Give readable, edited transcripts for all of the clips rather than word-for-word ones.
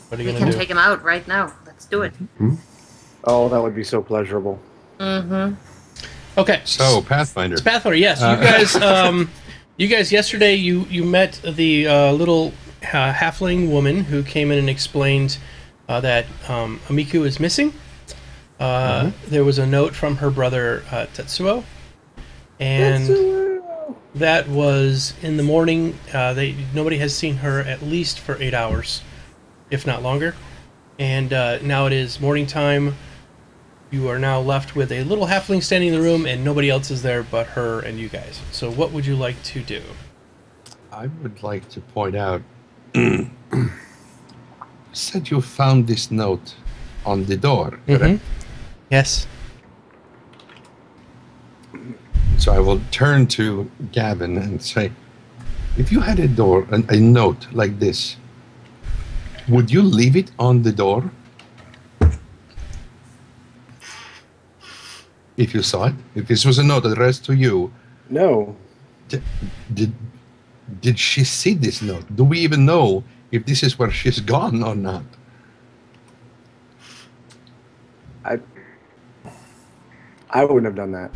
What are you We going to can do? take him out right now. Let's do it. Oh, that would be so pleasurable. Okay. So, Pathfinder. It's Pathfinder, yes. You guys yesterday, you met the little halfling woman who came in and explained that Amiku is missing. There was a note from her brother Tetsuo, and that was in the morning. Nobody has seen her at least for 8 hours, if not longer. And now it is morning time. You are now left with a little halfling standing in the room, and nobody else is there but her and you guys. So what would you like to do? I would like to point out, you said you found this note on the door, correct? Yes. So I will turn to Gavin and say, if you had a door, a note like this, would you leave it on the door? If you saw it? If this was a note addressed to you? No. Did she see this note? Do we even know if this is where she's gone or not? I wouldn't have done that.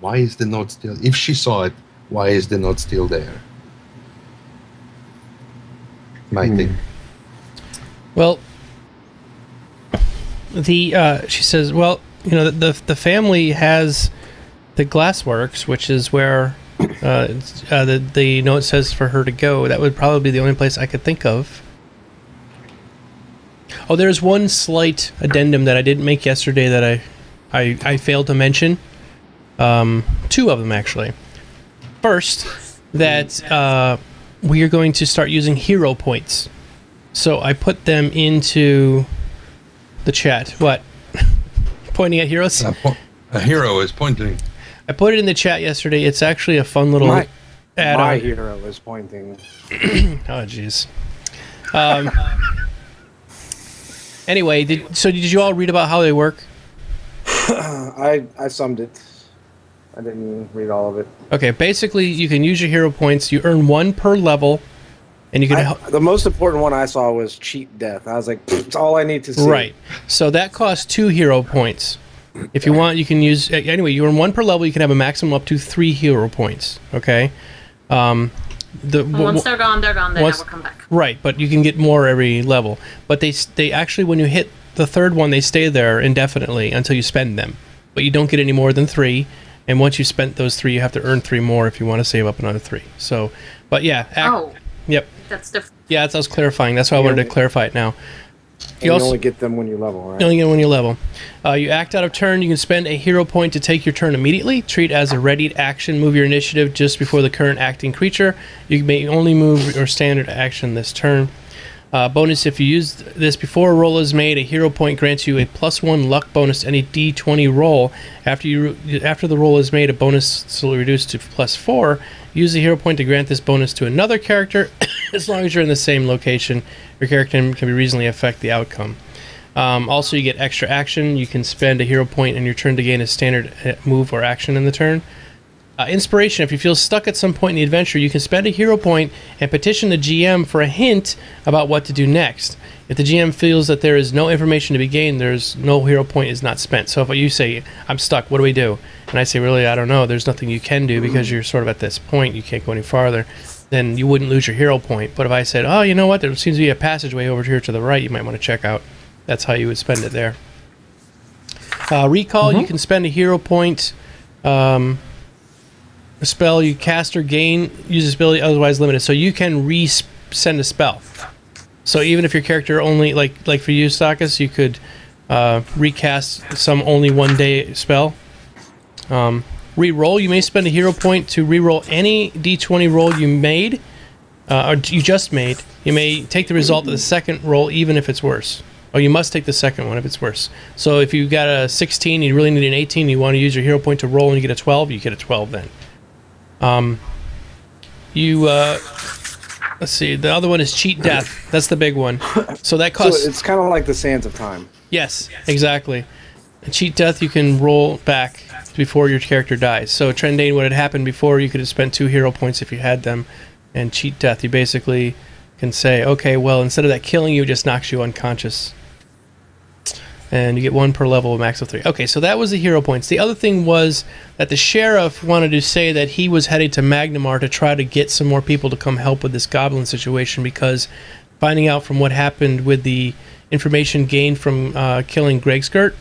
Why is the note still... If she saw it, why is the note still there? My thing. Well, she says, well, you know, the family has the glassworks, which is where the note says for her to go. That would probably be the only place I could think of. Oh, there's one slight addendum that I didn't make yesterday that I failed to mention. Two of them, actually. First, that we are going to start using hero points. So I put them into the chat. What? Pointing at heroes? A hero is pointing. I put it in the chat yesterday. It's actually a fun little add-on. My hero is pointing. Oh, jeez. Anyway, did you all read about how they work? I summed it. I didn't read all of it. Okay, basically, you can use your hero points. You earn 1 per level, and you can... The most important one I saw was cheat death. I was like, it's all I need to see. Right. So that costs 2 hero points. If you want, you can use... Anyway, you earn 1 per level. You can have a maximum up to 3 hero points. Okay? Once they're gone, they never come back. Right, but you can get more every level. But they actually, when you hit the third one, they stay there indefinitely until you spend them. But you don't get any more than 3. And once you spent those 3, you have to earn 3 more if you want to save up another 3. So, but yeah. Yep. That's different. Yeah, that's what I was clarifying. That's why I wanted to clarify it now. You only get them when you level, right? You only get them when you level. You act out of turn. You can spend a hero point to take your turn immediately. Treat as a readied action. Move your initiative just before the current acting creature. You may only move your standard action this turn. Bonus, if you use this before a roll is made, a hero point grants you a +1 luck bonus to any d20 roll. After the roll is made, a bonus will reduce to +4. Use the hero point to grant this bonus to another character. As long as you're in the same location, your character can reasonably affect the outcome. Also, you get extra action. You can spend a hero point in your turn to gain a standard move or action in the turn. Inspiration. If you feel stuck at some point in the adventure, you can spend a hero point and petition the GM for a hint about what to do next. If the GM feels that there is no information to be gained, there's no hero point is not spent. So if you say, I'm stuck, what do we do? And I say, really, I don't know. There's nothing you can do because you're sort of at this point. You can't go any farther. Then you wouldn't lose your hero point. But if I said, oh, you know what? There seems to be a passageway over here to the right you might want to check out. That's how you would spend it there. Recall, you can spend a hero point. A spell you cast or gain uses ability otherwise limited. So you can send a spell. So even if your character only, like for you, Stakus, you could recast some only 1-day spell. Reroll, you may spend a hero point to reroll any d20 roll you made, or you just made. You may take the result of the second roll even if it's worse. Oh, you must take the second one if it's worse. So if you got a 16, you really need an 18, you want to use your hero point to roll and you get a 12, you get a 12 then. Let's see, the other one is cheat death. That's the big one. So that costs... So it's kind of like the Sands of Time. Yes, exactly. A cheat death, you can roll back before your character dies. So Trendane, what had happened before, you could have spent 2 hero points if you had them. And cheat death, you basically can say, okay, well, instead of that killing you, it just knocks you unconscious. And you get 1 per level, max of 3. Okay, so that was the hero points. The other thing was that the sheriff wanted to say that he was heading to Magnamar to try to get some more people to come help with this goblin situation, because finding out from what happened with the information gained from killing Gregskirt,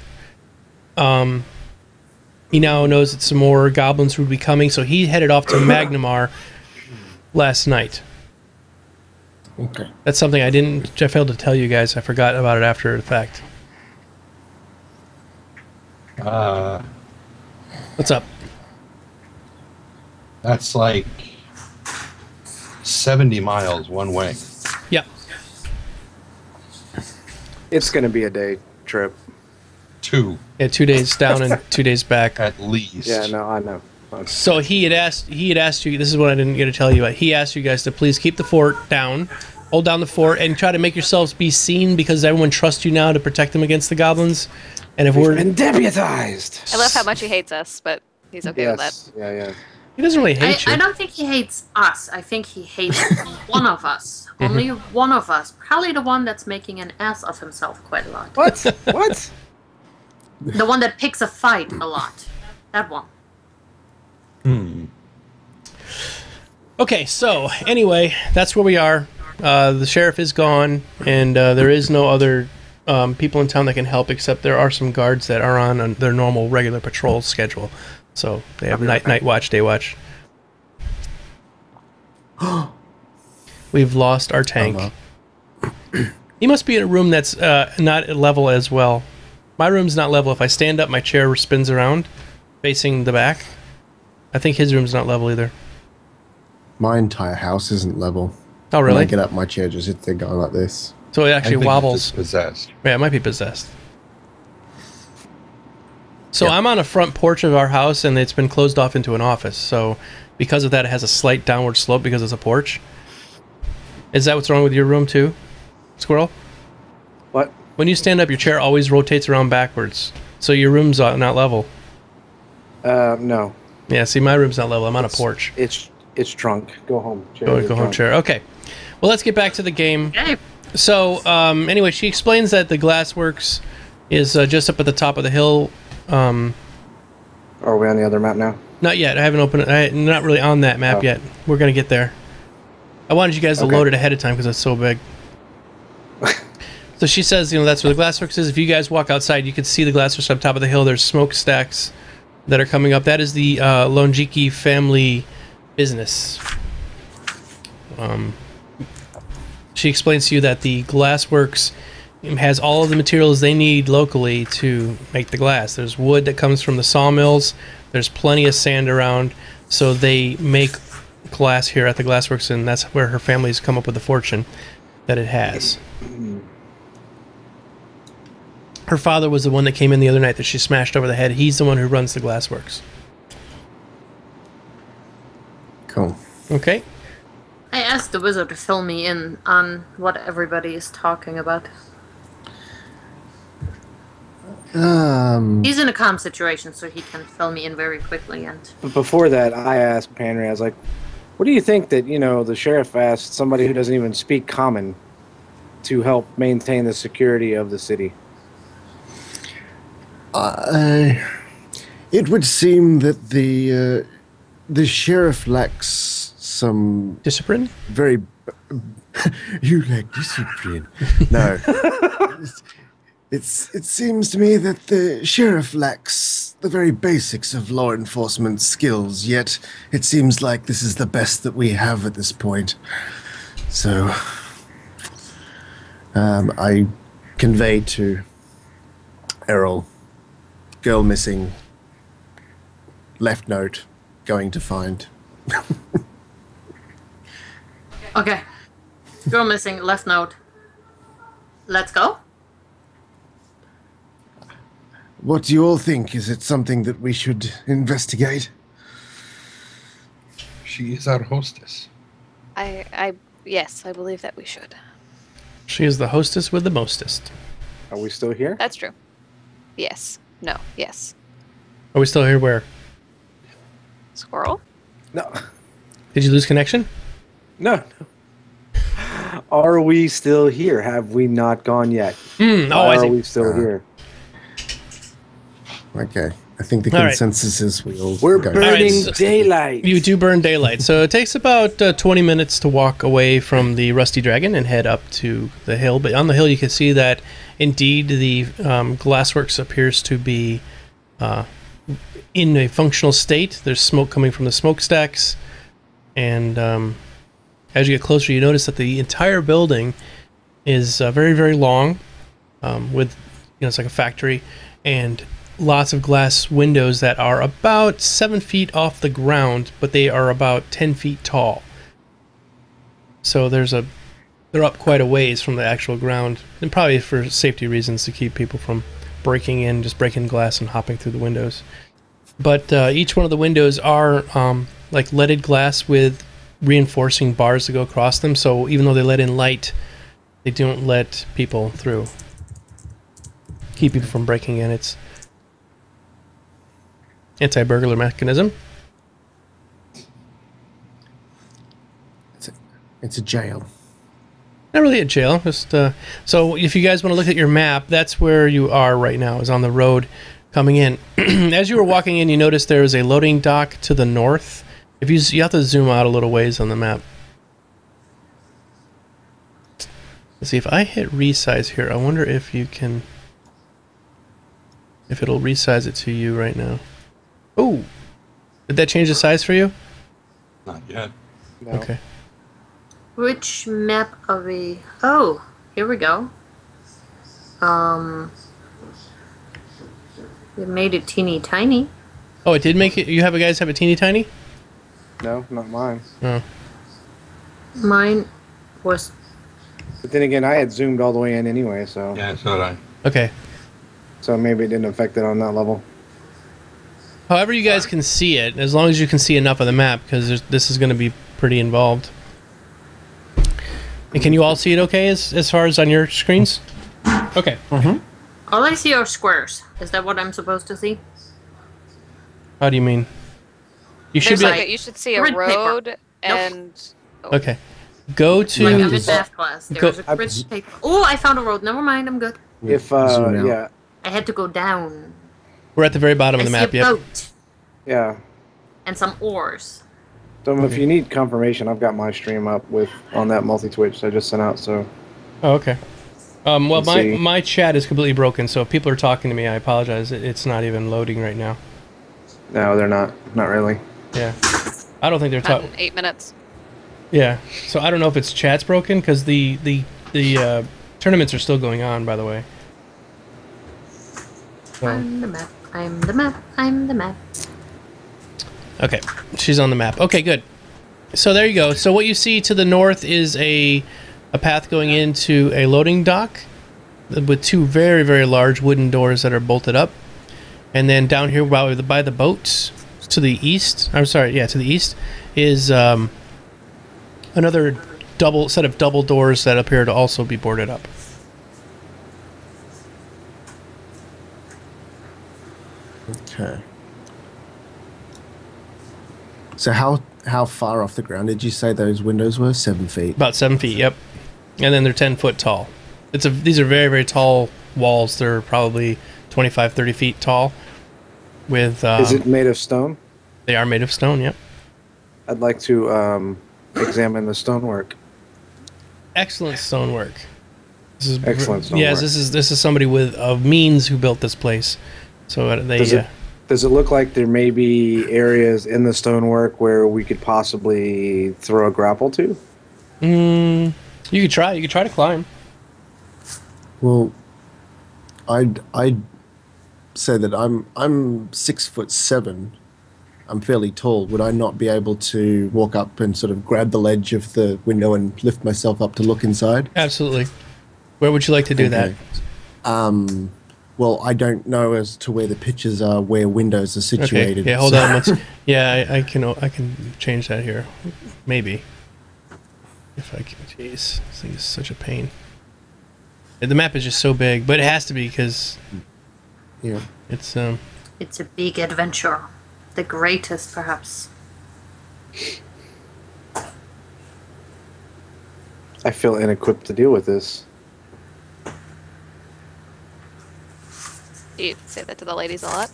he now knows that some more goblins would be coming, so he headed off to Magnamar last night. Okay. That's something I failed to tell you guys. I forgot about it after the fact. What's up? That's like 70 miles one way. Yeah. It's going to be a day trip. 2. Yeah, 2 days down and 2 days back. At least. Yeah, no, I know. So he had asked you, this is what I didn't get to tell you about. He asked you guys to please keep the fort down, hold down the fort, and try to make yourselves be seen, because everyone trusts you now to protect them against the goblins. And if we're been deputized. I love how much he hates us, but he's okay with that. Yeah. he doesn't really hate you. I don't think he hates us. I think he hates one of us. Only one of us. Probably the one that's making an ass of himself quite a lot. What? What? The one that picks a fight a lot. That one. Okay, so anyway, that's where we are. The sheriff is gone, and there is no other people in town that can help, except there are some guards that are on their normal regular patrol schedule. So they have night watch, day watch. We've lost our tank. He must be in a room that's not level as well. My room's not level. If I stand up, my chair spins around, facing the back. I think his room's not level either. My entire house isn't level. Oh, really? When I get up, my chair just hits the guy like this. So it actually wobbles. It's possessed. Yeah, it might be possessed. So I'm on a front porch of our house, and it's been closed off into an office. So because of that, it has a slight downward slope because it's a porch. Is that what's wrong with your room too, Squirrel? What? When you stand up, your chair always rotates around backwards. So your room's not level. No. Yeah, see, my room's not level. I'm on a porch. It's drunk. Go home. Chair. Go home, chair. Okay. Well, let's get back to the game. Okay. So, anyway, she explains that the glassworks is just up at the top of the hill. Are we on the other map now? Not yet. I haven't opened it. I'm not really on that map yet. We're going to get there. I wanted you guys to load it ahead of time because it's so big. So she says, that's where the glassworks is. If you guys walk outside, you can see the glassworks up top of the hill. There's smokestacks that are coming up. That is the Lonjiki family business. She explains to you that the glassworks has all of the materials they need locally to make the glass. There's wood that comes from the sawmills. There's plenty of sand around, so they make glass here at the glassworks, and that's where her family's come up with the fortune that it has. Her father was the one that came in the other night that she smashed over the head. He's the one who runs the glassworks. Cool. Okay. I asked the wizard to fill me in on what everybody is talking about. He's in a calm situation, so he can fill me in very quickly. And But before that, I asked Panry, I was like, what do you think that, the sheriff asked somebody who doesn't even speak common to help maintain the security of the city? It would seem that the sheriff lacks some Discipline? very. You lack discipline. No. It seems to me that the sheriff lacks the very basics of law enforcement skills, yet it seems like this is the best that we have at this point. So, I convey to Errol, girl missing, left note, going to find. okay, girl missing. Left note. Let's go. What do you all think? Is it something that we should investigate? She is our hostess. Yes, I believe that we should. She is the hostess with the mostest. Are we still here? That's true. Yes. No. Yes. Are we still here where? Squirrel? No. Did you lose connection? No. Are we still here? Have we not gone yet? Oh, Why I are see. we still here? Okay. I think the All right. consensus is we all We're go. burning Right, daylight. You do burn daylight, so it takes about 20 minutes to walk away from the Rusty Dragon and head up to the hill. But on the hill, you can see that indeed the glassworks appears to be in a functional state. There's smoke coming from the smokestacks, and as you get closer, you notice that the entire building is very, very long, with it's like a factory, and lots of glass windows that are about 7 feet off the ground, but they are about 10 feet tall. So they're up quite a ways from the actual ground, and probably for safety reasons to keep people from just breaking glass and hopping through the windows. But each one of the windows are like leaded glass with reinforcing bars that go across them. So even though they let in light, they don't let people through. Keep people from breaking in. It's anti-burglar mechanism. It's a jail. Not really a jail. Just so if you guys want to look at your map, that's where you are right now. Is on the road coming in. As you were walking in, you noticed there is a loading dock to the north. If you have to zoom out a little ways on the map. Let's see if I hit resize here. I wonder if you can. If it'll resize it to you right now. Oh, did that change the size for you? Not yet. No. Okay. Which map are we? Oh, here we go. We made it teeny tiny. Oh, it did make it. You guys have a teeny tiny? No, not mine. Oh. Mine was. But then again, I had zoomed all the way in anyway, so Yeah, so did I. Okay. so maybe it didn't affect it on that level. However, you guys can see it, as long as you can see enough of the map, because this is going to be pretty involved. And can you all see it okay as far as on your screens? Okay. All I see are squares. Is that what I'm supposed to see? How do you mean? You should There's be you should see a Grid paper. road and okay. Go to Like I'm in math class. Go- There's a grid paper. Oh, I found a road. Never mind. I'm good. If Zoom out. yeah, I had to go down. We're at the very bottom I of the see map. a Yep. boat yeah. and some oars. So if you need confirmation, I've got my stream up on that multi-twitch I just sent out. So Oh, okay. Well, Let's see. my chat is completely broken, so if people are talking to me, I apologize. It's not even loading right now. no, they're not really. Yeah. I don't think they're not talking. in 8 minutes. Yeah. So I don't know if it's chat's broken, because the tournaments are still going on, by the way. So, I'm the map. I'm the map. I'm the map. okay. She's on the map. Okay, good. So there you go. So what you see to the north is a path going into a loading dock with two very, very large wooden doors that are bolted up. And then down here by the boats to the east, to the east is another set of double doors that appear to also be boarded up. Okay. So how far off the ground did you say those windows were? 7 feet. About 7 feet, yep. And then they're 10 foot tall. These are very, very tall walls. They're probably 25, 30 feet tall. With Is it made of stone? They are made of stone, yep. I'd like to examine the stonework. Excellent stonework. This is Excellent stonework. Yes, this is somebody with means who built this place. So Does it look like there may be areas in the stonework where we could possibly throw a grapple to? you could try. You could try to climb. Well, I'd say that I'm 6'7". I'm fairly tall. Would I not be able to walk up and sort of grab the ledge of the window and lift myself up to look inside? Absolutely. Where would you like to do Okay. Well, I don't know as to where the pictures are, where windows are that? Okay. situated. Yeah, hold so- on. I can change that here. Maybe. If I can. Jeez, this thing is such a pain. The map is just so big, but it has to be because Yeah. it's It's a big adventure. The greatest, perhaps. I feel inequipped to deal with this. Do you say that to the ladies a lot?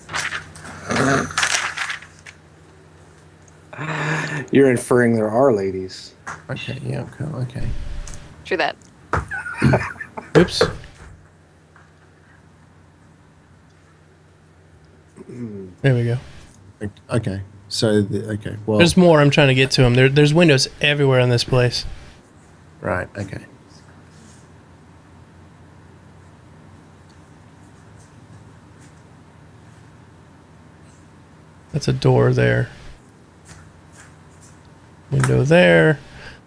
You're inferring there are ladies. Okay, yeah, okay. True that. Oops. There we go. Okay, so, okay, well... There's more. I'm trying to get to them. There's windows everywhere in this place. Right, okay. That's a door there. Window there.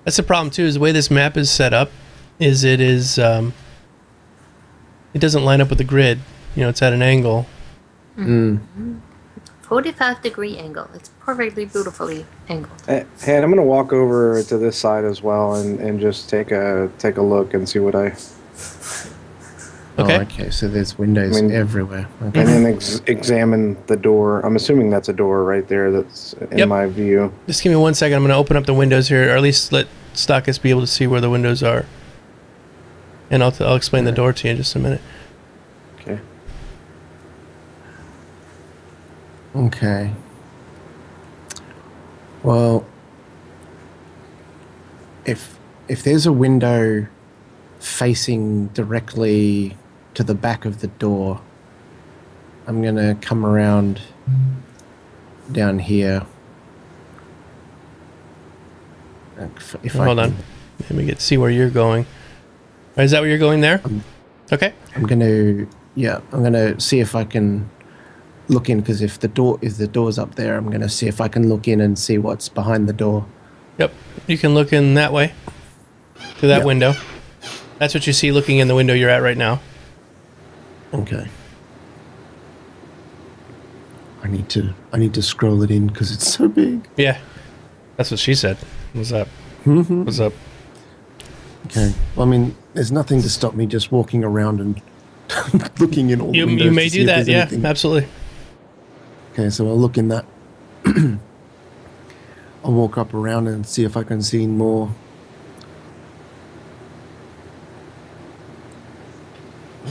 That's the problem too. Is the way this map is set up, is it doesn't line up with the grid. You know, it's at an angle. 45-degree angle. It's perfectly beautifully angled. Hey, and I'm gonna walk over to this side as well and just take a look and see what I. Okay. Oh, okay, so there's windows everywhere. Okay. And then examine the door. I'm assuming that's a door right there that's in my view. Just give me 1 second. I'm going to open up the windows here, or at least let Stockus be able to see where the windows are. And I'll explain the door to you in just a minute. Okay. Okay. Well, if there's a window facing directly to the back of the door, I'm gonna come around down here. If Hold on. Let me see where you're going. Is that where you're going there? Okay. I'm gonna see if I can look in, because if the door's up there, I'm gonna see if I can look in and see what's behind the door. Yep. You can look in that way. To that window. That's what you see looking in the window you're at right now. Okay. I need to scroll it in because it's so big. Yeah. That's what she said. What's up? What's up? Okay. Well, I mean, there's nothing to stop me just walking around and looking in all the windows. You may to see do if that, there's yeah, anything. absolutely. Okay, so I'll look in that. I'll walk up around and see if I can see more.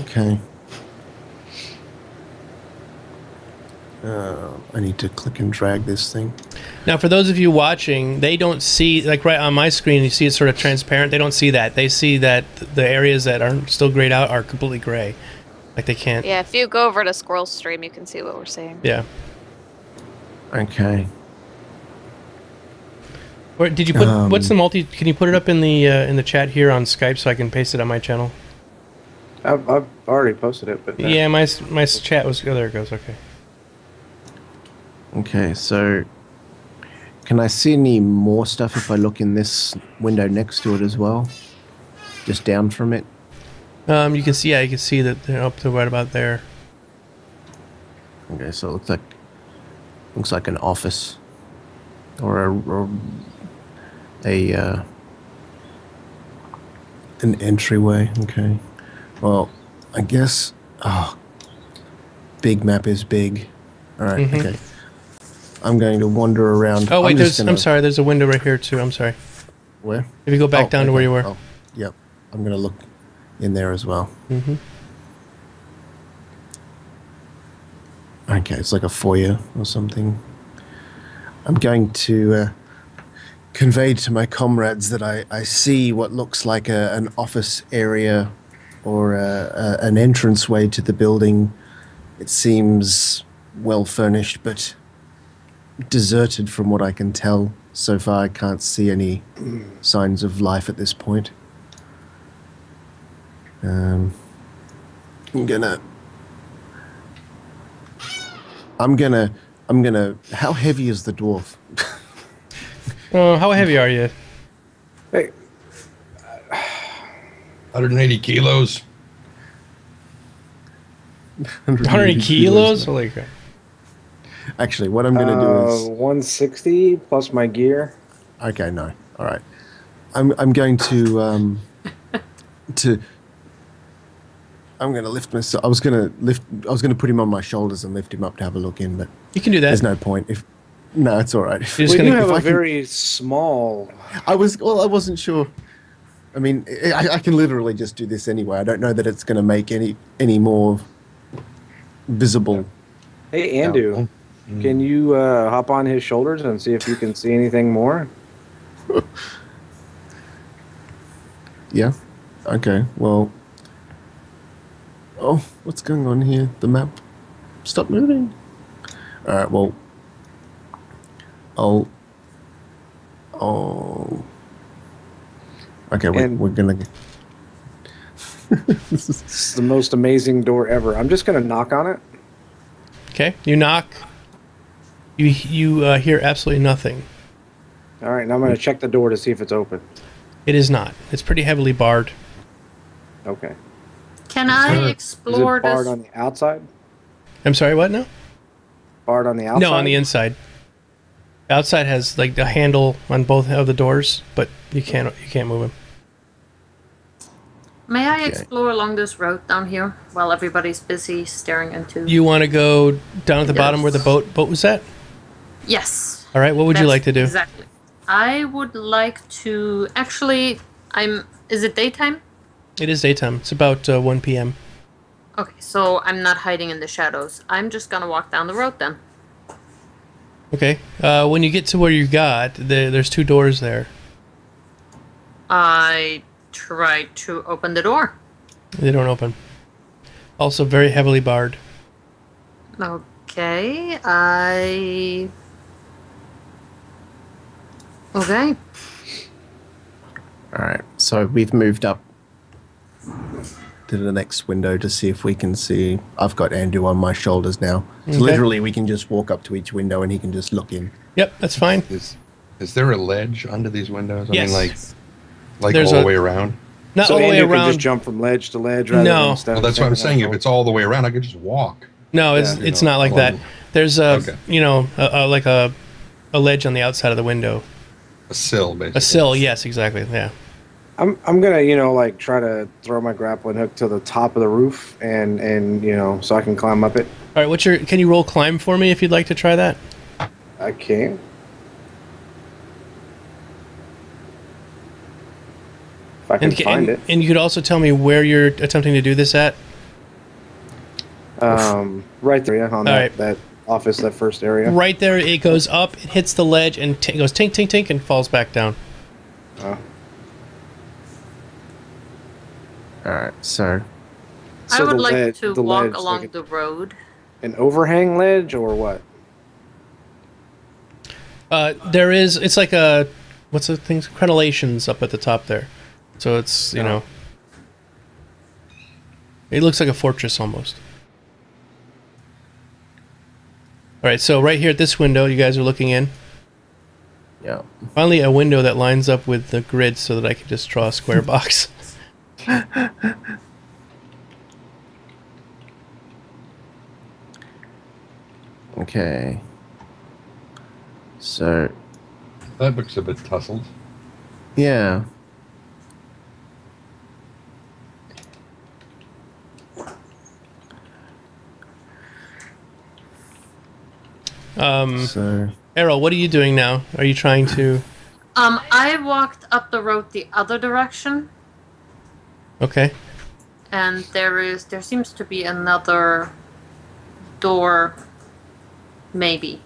Okay. I need to click and drag this thing. Now, for those of you watching, they don't see, like right on my screen, you see it's sort of transparent. They don't see that. They see that the areas that are still grayed out are completely gray. Like they can't. Yeah, if you go over to Squirrel Stream, you can see what we're seeing. Yeah. Okay. Or did you put, what's the multi, can you put it up in the chat here on Skype so I can paste it on my channel? I've already posted it, but Yeah, my chat was, oh, there it goes, okay. Okay, so can I see any more stuff if I look in this window next to it as well? Just down from it? You can see, yeah, you can see that they're up to right about there. Okay, so it looks like an office or an entryway. Okay. Well, I guess big map is big. All right. Okay. I'm going to wander around. Oh wait, I'm sorry. There's a window right here too. I'm sorry. Where? If you go back down to where you were. Oh, yep. I'm going to look in there as well. Okay, it's like a foyer or something. I'm going to convey to my comrades that I see what looks like an office area or an entranceway to the building. It seems well furnished, but deserted from what I can tell. So far, I can't see any signs of life at this point. I'm gonna. How heavy is the dwarf? How heavy are you? Hey, 180 kilos. 100 kilos? Holy crap. Actually, what I'm gonna do is 160 plus my gear. Okay, no, all right. I'm going to I'm going to lift myself. I was going to put him on my shoulders and lift him up to have a look in, but You can do that. there's no point. No, it's all right. You're just We do gonna, have if a I can- very small. I wasn't sure. I mean, I can literally just do this anyway. I don't know that it's going to make any more visible. Hey, Andu, can you hop on his shoulders and see if you can see anything more? Yeah. Okay. Well. Oh, what's going on here? The map. Stop moving. All right. Well. Oh. Okay. We're gonna. It's the most amazing door ever. I'm just gonna knock on it. Okay, you knock. You hear absolutely nothing. All right, now I'm gonna check the door to see if it's open. It is not. It's pretty heavily barred. Okay. Can I Is explore it barred this? on the outside? I'm sorry, what now? Barred on the outside? No, on the inside. Outside has like a handle on both of the doors, but you can't move them. May I explore along this road down here while everybody's busy staring into? You want to go down at the bottom where the boat was at? Yes. All right. What would you like to do? Exactly. I would like to actually. Is it daytime? It is daytime. It's about 1 p.m. Okay, so I'm not hiding in the shadows. I'm just gonna walk down the road then. Okay. When you get to where you got, there's 2 doors there. I try to open the door. They don't open. Also very heavily barred. Okay, Okay. All right. So we've moved up to the next window to see if we can see. I've got Andu on my shoulders now. So literally, we can just walk up to each window and he can just look in. Yep, that's fine. Is there a ledge under these windows? I Yes. mean, like There's all the a- way around? Not So all the way Andu can around. just jump from ledge to ledge rather No. than step. Well, that's what I'm saying. If it's all the way around, I could just walk. No, it's Yeah. it's not like that. There's Okay. like a ledge on the outside of the window. A sill, basically. A sill, yes, exactly. Yeah. I'm gonna like try to throw my grappling hook to the top of the roof and so I can climb up it. All right, can you roll climb for me if you'd like to try that? I can. If I can find it. And you could also tell me where you're attempting to do this at. Right there, yeah, on All right. that office, that first area. Right there, it goes up, it hits the ledge, and goes tink, tink, tink, and falls back down. All right. So I would like ledge- to the walk ledge, along like the road. an overhang ledge or what? There is, it's like a, what's the thing? Crenellations up at the top there. So it's, it looks like a fortress almost. All right, so right here at this window, you guys are looking in. yeah. Finally, a window that lines up with the grid so that I can just draw a square box. Okay. So That looks a bit tussled. yeah. So Errol, what are you doing now? Are you trying to... I walked up the road the other direction, Okay. and there seems to be another door, maybe.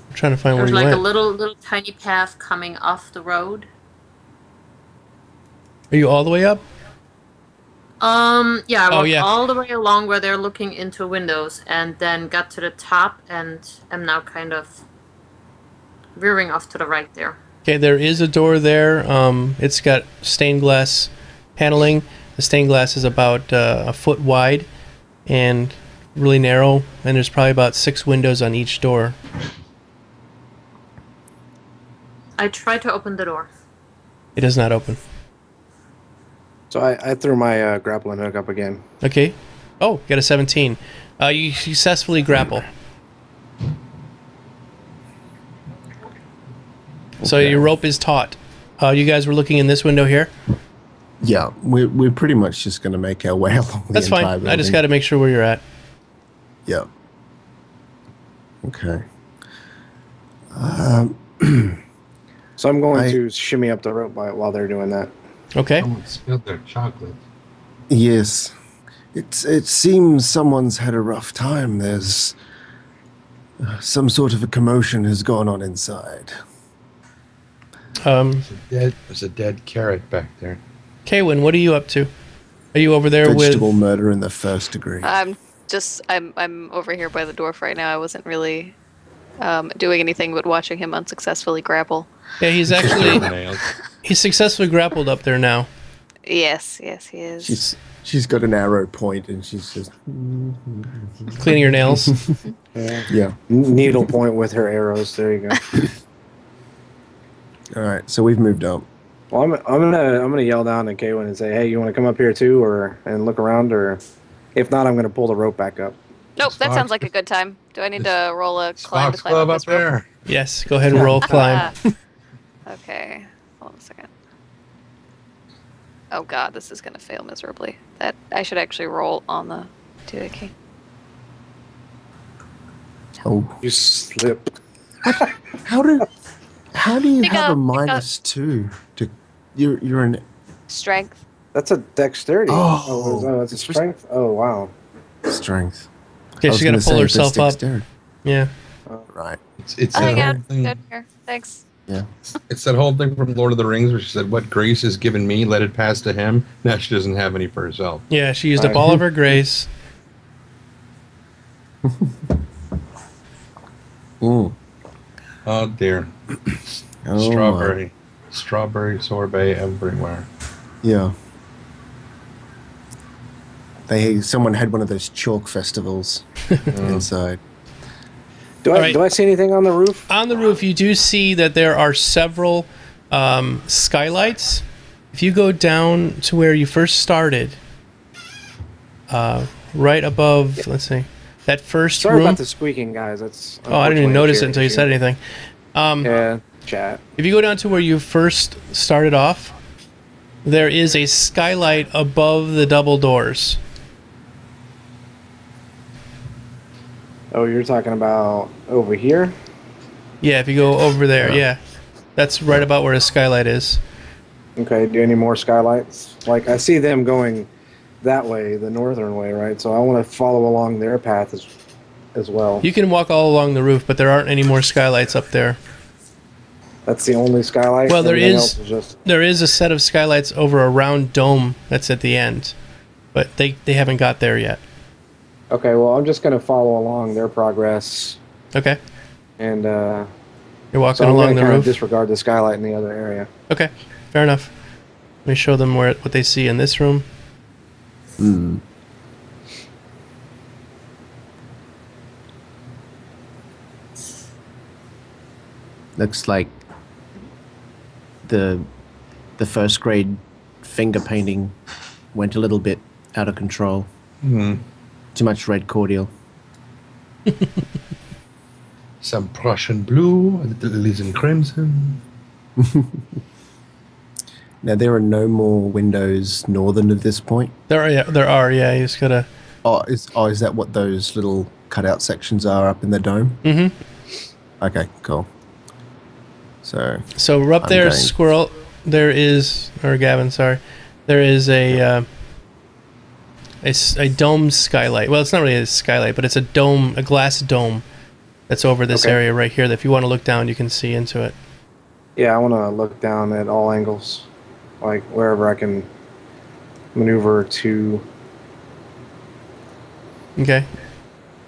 I'm trying to find There's where you like a went. little tiny path coming off the road. Are you all the way up? Yeah, I walked yeah. all the way along where they're looking into windows, and then got to the top, and am now kind of veering off to the right there. Okay, there is a door there. It's got stained glass paneling. The stained glass is about a foot wide and really narrow, and there's probably about 6 windows on each door. I tried to open the door. It does not open. So I threw my grappling hook up again. Okay. Oh, got a 17. You successfully grapple. So your rope is taut. You guys were looking in this window here? yeah, we're pretty much just going to make our way along the That's entire fine. building. I just got to make sure where you're at. Yeah. Okay. So I'm going to shimmy up the rope while they're doing that. Okay. Someone spilled their chocolate. Yes. It seems someone's had a rough time. There's some sort of a commotion has gone on inside. There's a dead carrot back there. Kaywin, what are you up to? Are you over there Vegetable with... murder in the first degree. I'm over here by the dwarf right now. I wasn't really doing anything but watching him unsuccessfully grapple. Yeah, he's actually... He's successfully grappled up there now. Yes, he is. She's got an arrow point and she's just Cleaning your nails. yeah. Needle point with her arrows. There you go. All right, so we've moved up. Well, I'm gonna yell down at Kaywin and say, "Hey, you want to come up here too, and look around, or if not, I'm gonna pull the rope back up." Nope, that sounds like a good time. Do I need to roll a climb to Fox climb Club up up this rope? there. Yes, go ahead and roll climb. Okay, hold on a second. Oh god, this is gonna fail miserably. That I should actually roll on the 2 key. Oh, You slip. how do you Pick have up, a pick up. -2 to you're an Strength. That's a dexterity. Oh. That's a strength. Oh wow. strength? Okay, I was she's got gonna to pull say, if it's herself up. dexterity. Yeah. Right. It's Oh my that whole god, thing. good here. Thanks. Yeah. It's that whole thing from Lord of the Rings where she said, "What grace is given me, let it pass to him." Now she doesn't have any for herself. Yeah, she used up all of her grace. Ooh. Oh dear. Oh, Strawberry sorbet everywhere. Yeah. Someone had one of those chalk festivals inside. Do All right. I see anything on the roof? On the roof, you do see that there are several skylights. If you go down to where you first started, right above, let's see, that first Sorry room. about the squeaking, guys. That's Oh, I didn't even unfortunately notice a it until you issue. said anything. Yeah, chat. If you go down to where you first started off, there is a skylight above the double doors. Oh, you're talking about over here? Yeah, if you go over there, yeah. That's right about where a skylight is. Okay, do any more skylights? Like, I see them going that way, the northern way, right? So I want to follow along their path as well. You can walk all along the roof, but there aren't any more skylights up there. That's the only skylight? Well, there Everything is- else just... There is a set of skylights over a round dome that's at the end, but they haven't got there yet. Okay, well, I'm just going to follow along their progress, Okay, and you're so walking I'm along going to the kind of roof. disregard the skylight in the other area. Okay, fair enough. Let me show them what they see in this room. Looks like the first grade finger painting went a little bit out of control. Too much red cordial. Some Prussian blue, a little Elysian crimson. Now there are no more windows northern of this point. There are. Yeah, you just gotta. Is that what those little cutout sections are up in the dome? Mm-hmm. Okay, cool. So So up I'm there, going- Squirrel. There is, or Gavin, sorry. There is a dome skylight. Well, it's not really a skylight, but it's a dome, a glass dome that's over this Okay. area right here. That if you want to look down, you can see into it. Yeah, I want to look down at all angles, like wherever I can maneuver to. Okay.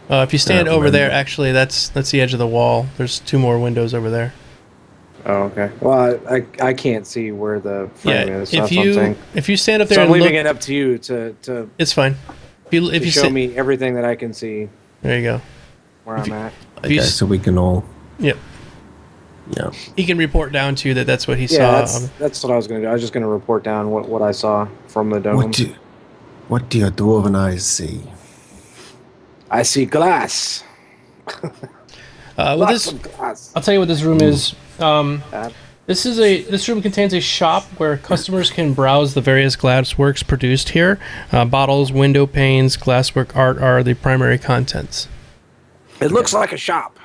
If you stand Yeah, over there, window. actually, that's the edge of the wall. There's 2 more windows over there. Oh, okay. Well, I can't see where the frame is. So if that's what I'm saying. you stand up there So I'm and leaving look, it up to you to it's fine. If you show sit, me everything that I can see there you go. where I'm at. If you okay, s- so we can all Yep. yeah. He can report down to you that's what he Yeah, saw. that's what I was going to do. I was just going to report down what I saw from the dome. What do your dwarven eyes see? I see glass. Well, Lots this of glass. I'll tell you what this room is. That- This room contains a shop where customers can browse the various glassworks produced here. Bottles, window panes, glasswork art are the primary contents. It looks like a shop.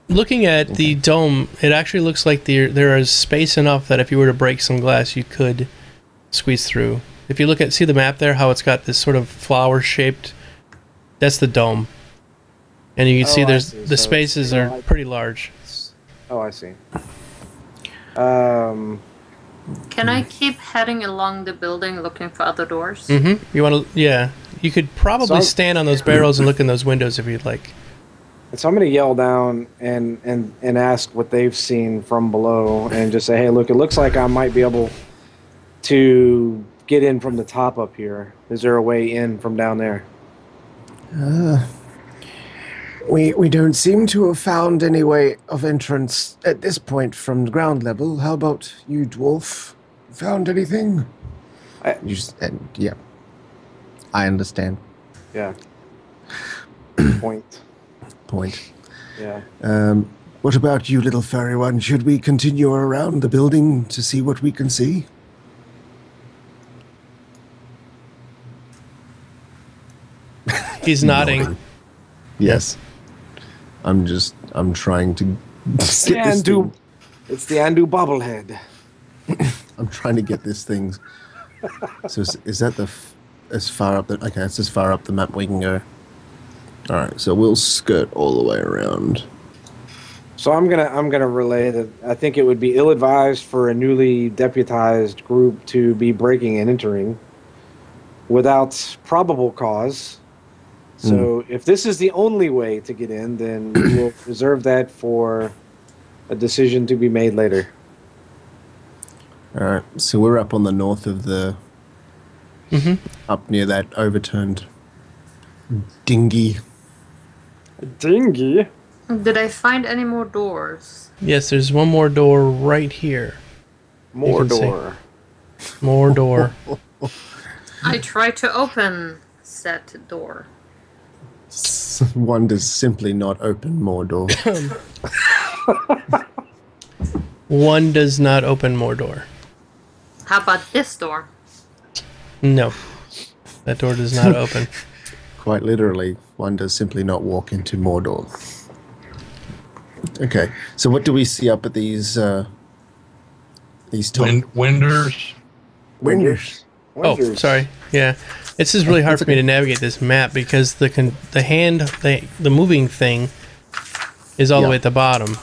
Looking at the dome, it actually looks like there is space enough that if you were to break some glass, you could squeeze through. If you see the map there, how it's got this sort of flower-shaped, that's the dome. And you can see the spaces are pretty large. Oh, I see. Can I keep heading along the building looking for other doors? You want to, yeah. You could probably stand on those barrels and look in those windows if you'd like. So I'm going to yell down and ask what they've seen from below and just say, hey, look, it looks like I might be able to get in from the top up here. Is there a way in from down there? We don't seem to have found any way of entrance at this point from the ground level. How about you, dwarf? Found anything? Yeah. I understand. Yeah. Point. Yeah. What about you, little furry one? Should we continue around the building to see what we can see? He's nodding. Yes. I'm trying to It's the Andu bobblehead. I'm trying to get this thing. So is that as far up okay, it's as far up the map we can go. Alright, so we'll skirt all the way around. So I'm gonna relay that I think it would be ill-advised for a newly deputized group to be breaking and entering without probable cause. So if this is the only way to get in, then we will reserve that for a decision to be made later. Alright, so we're up on the north of the... up near that overturned dinghy. Dinghy? Did I find any more doors? Yes, there's one more door right here. More door. More door. I tried to open said door. One does simply not open more door. One does not open more door. How about this door? No. That door does not open. Quite literally, one does simply not walk into Mordor. Okay, so what do we see up at these top... Winders. Windows. Oh, sorry. Yeah. This is really hard for me to navigate this map because the moving thing is all the way at the bottom.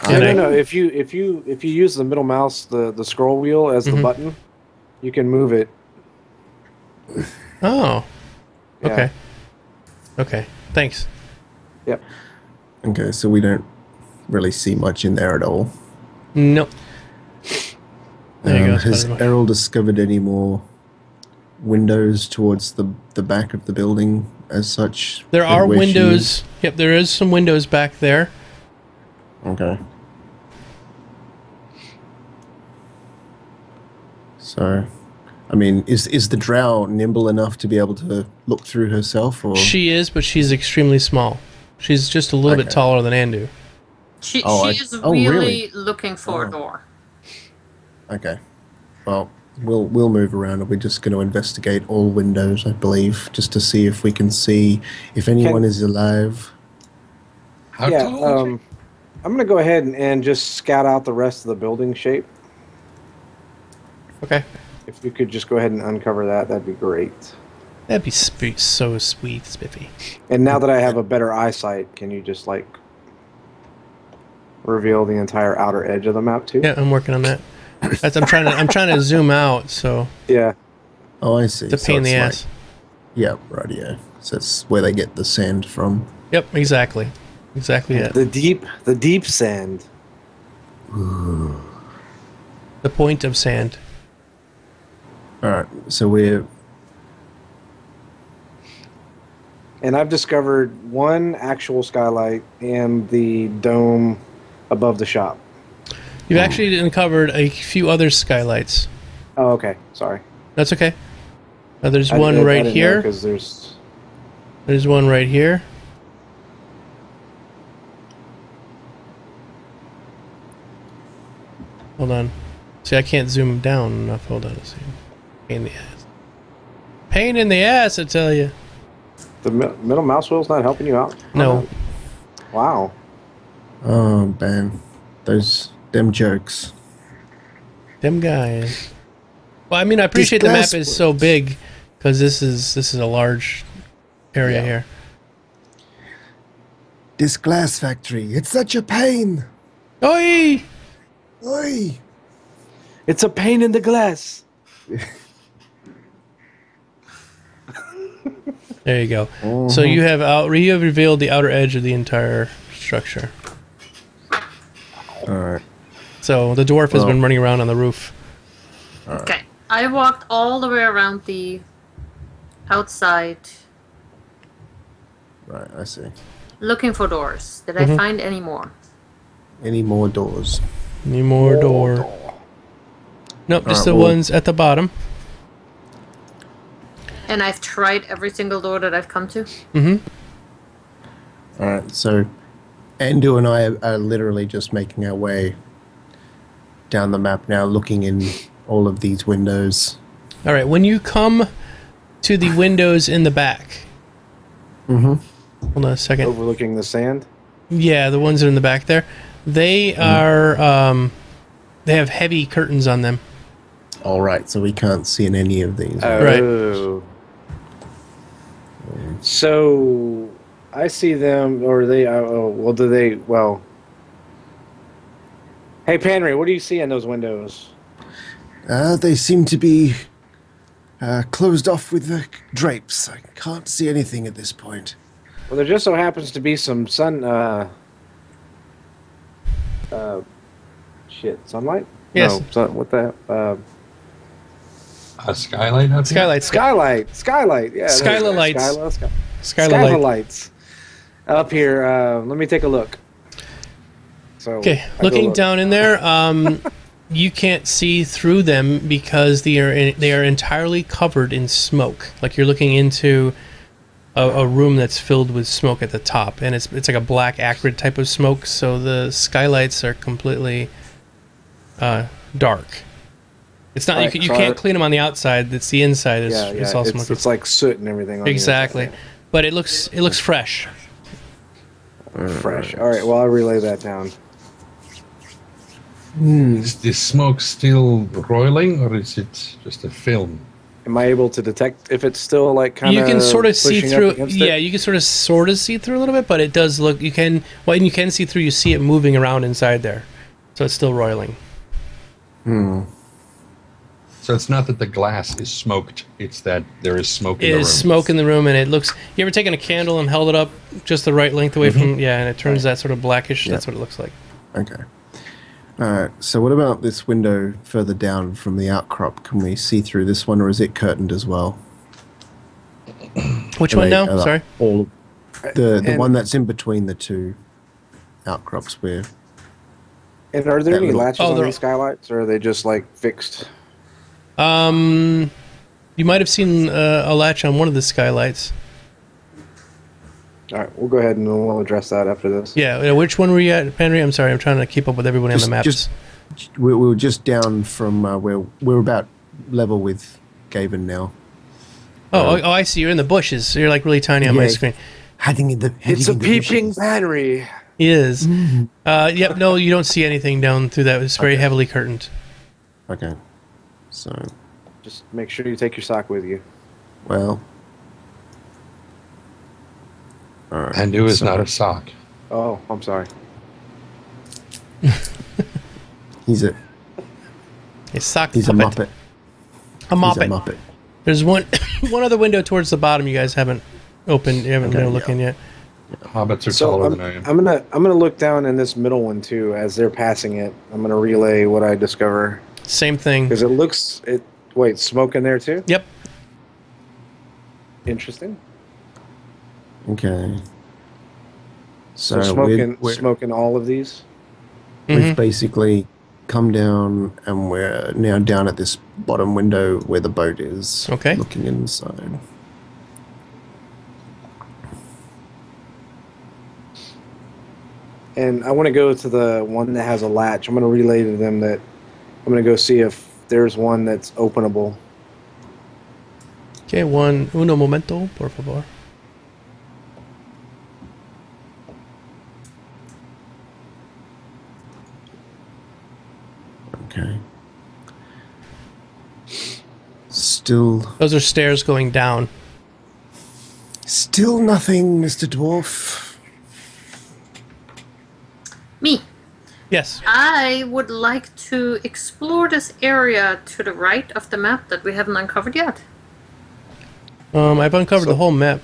No. If you use the middle mouse, the scroll wheel as the button, you can move it. Oh. Yeah. Okay. Okay. Thanks. Yep. Okay, so we don't really see much in there at all. Nope. There you go. Has Errol discovered any more windows towards the back of the building as such? There are windows. Yep, there is some windows back there. Okay. So, I mean, is the drow nimble enough to be able to look through herself? Or She is, but she's extremely small. She's just a little bit taller than Andu. She is really really? looking for a door. Okay. Well, we'll move around. We're just going to investigate all windows, I believe, just to see if we can see if anyone is alive. How tall? I'm going to go ahead and just scout out the rest of the building shape. Okay. If you could just go ahead and uncover that, that'd be great. That'd be so sweet, Spiffy. And now that I have a better eyesight, can you just like reveal the entire outer edge of the map too? Yeah, I'm working on that. I'm trying to zoom out, so Yeah. Oh, I see. it's a pain in the ass. Yeah, right, yeah. So it's where they get the sand from. Yep, exactly. Exactly it. The deep sand. The point of sand. Alright, so we're... And I've discovered one actual skylight and the dome above the shop. You've actually uncovered a few other skylights. Oh, okay. Sorry. That's okay. There's one right here. Because There's one right here. Hold on. See, I can't zoom down enough. Hold on a second. Pain in the ass. Pain in the ass, I tell you. the middle mouse wheel's not helping you out? No. Wow. Oh, man. Them jokes. Them guys. Well, I mean, I appreciate the map is so big because this is a large area here. This glass factory, it's such a pain. Oi! Oi! It's a pain in the glass. There you go. So you have revealed the outer edge of the entire structure. Alright. So the dwarf has been running around on the roof. Okay. I walked all the way around the outside Right, I see. looking for doors. Did I find any more? Any more doors? Any more door? Nope, just the ones at the bottom. And I've tried every single door that I've come to. Alright, so Andu and I are literally just making our way down the map now, looking in all of these windows. All right, when you come to the windows in the back. Hold on a second. Overlooking the sand. Yeah, the ones that are in the back there. They are, they have heavy curtains on them. Alright, so we can't see in any of these. Oh. So I see them, or they. Oh, well, do they? Well. Hey, Panry, what do you see in those windows? They seem to be closed off with the drapes. I can't see anything at this point. Well, there just so happens to be some sunlight? Yes. No, what the? A skylight out there? Skylight. Yeah. Skylights. Skylight. Skylights. Up here. Let me take a look. So Okay, I go looking look. down in there, you can't see through them because they are entirely covered in smoke. Like you're looking into a room that's filled with smoke at the top, and it's like a black acrid type of smoke. So the skylights are completely dark. It's not Right, you so can't clean them on the outside. It's the inside is it's all smoky. It's like soot and everything. On Exactly, the but it looks fresh. inside. Fresh. All right. Well, I'll relay that down. Is the smoke still roiling, or is it just a film? Am I able to detect if it's still like kind of? You can sort of see through. Yeah, It? you can sort of see through a little bit, but it does look. You can see through. You see it moving around inside there, so it's still roiling. So it's not that the glass is smoked; it's that there is smoke in It the room. is smoke in the room, and it looks. You ever taken a candle and held it up just the right length away from? Yeah, and it turns that sort of blackish. That's what it looks like. Okay. Alright, so what about this window further down from the outcrop? Can we see through this one, or is it curtained as well? Which one now? Sorry. All the And- one that's in between the two outcrops where And are there that any little- latches Oh, on there- these skylights, or are they just like fixed? You might have seen a latch on one of the skylights. All right, we'll go ahead and we'll address that after this. Yeah. Which one were you at, Henry? I'm sorry. I'm trying to keep up with everybody on the maps. we were just down from where we're about level with Gavin now. Oh, I see. You're in the bushes. So you're like really tiny on my Yeah. screen. Hiding in the It's a peeping battery. He is. Yep. No, you don't see anything down through that. It's very heavily curtained. Okay. So, Just make sure you take your sock with you. well. Alright. Andu is not a sock. Oh, I'm sorry. He's a Sock he's a puppet. muppet. A He's a muppet. muppet. There's one other window towards the bottom. You guys haven't opened. You haven't been looking yet. Hobbits are So taller I'm, than I am. I'm gonna look down in this middle one too as they're passing it. I'm gonna relay what I discover Same thing. because it looks it. Wait, smoke in there too? Yep. Interesting. Okay. So, So smoking all of these. we've basically come down and we're now down at this bottom window where the boat is. Okay. Looking inside. And I want to go to the one that has a latch. I'm going to relay to them that I'm going to go see if there's one that's openable. Okay. Uno momento, por favor. Still Those are stairs going down. Still nothing, Mr. Dwarf. Me. Yes. I would like to explore this area to the right of the map that we haven't uncovered yet. I've uncovered the whole map.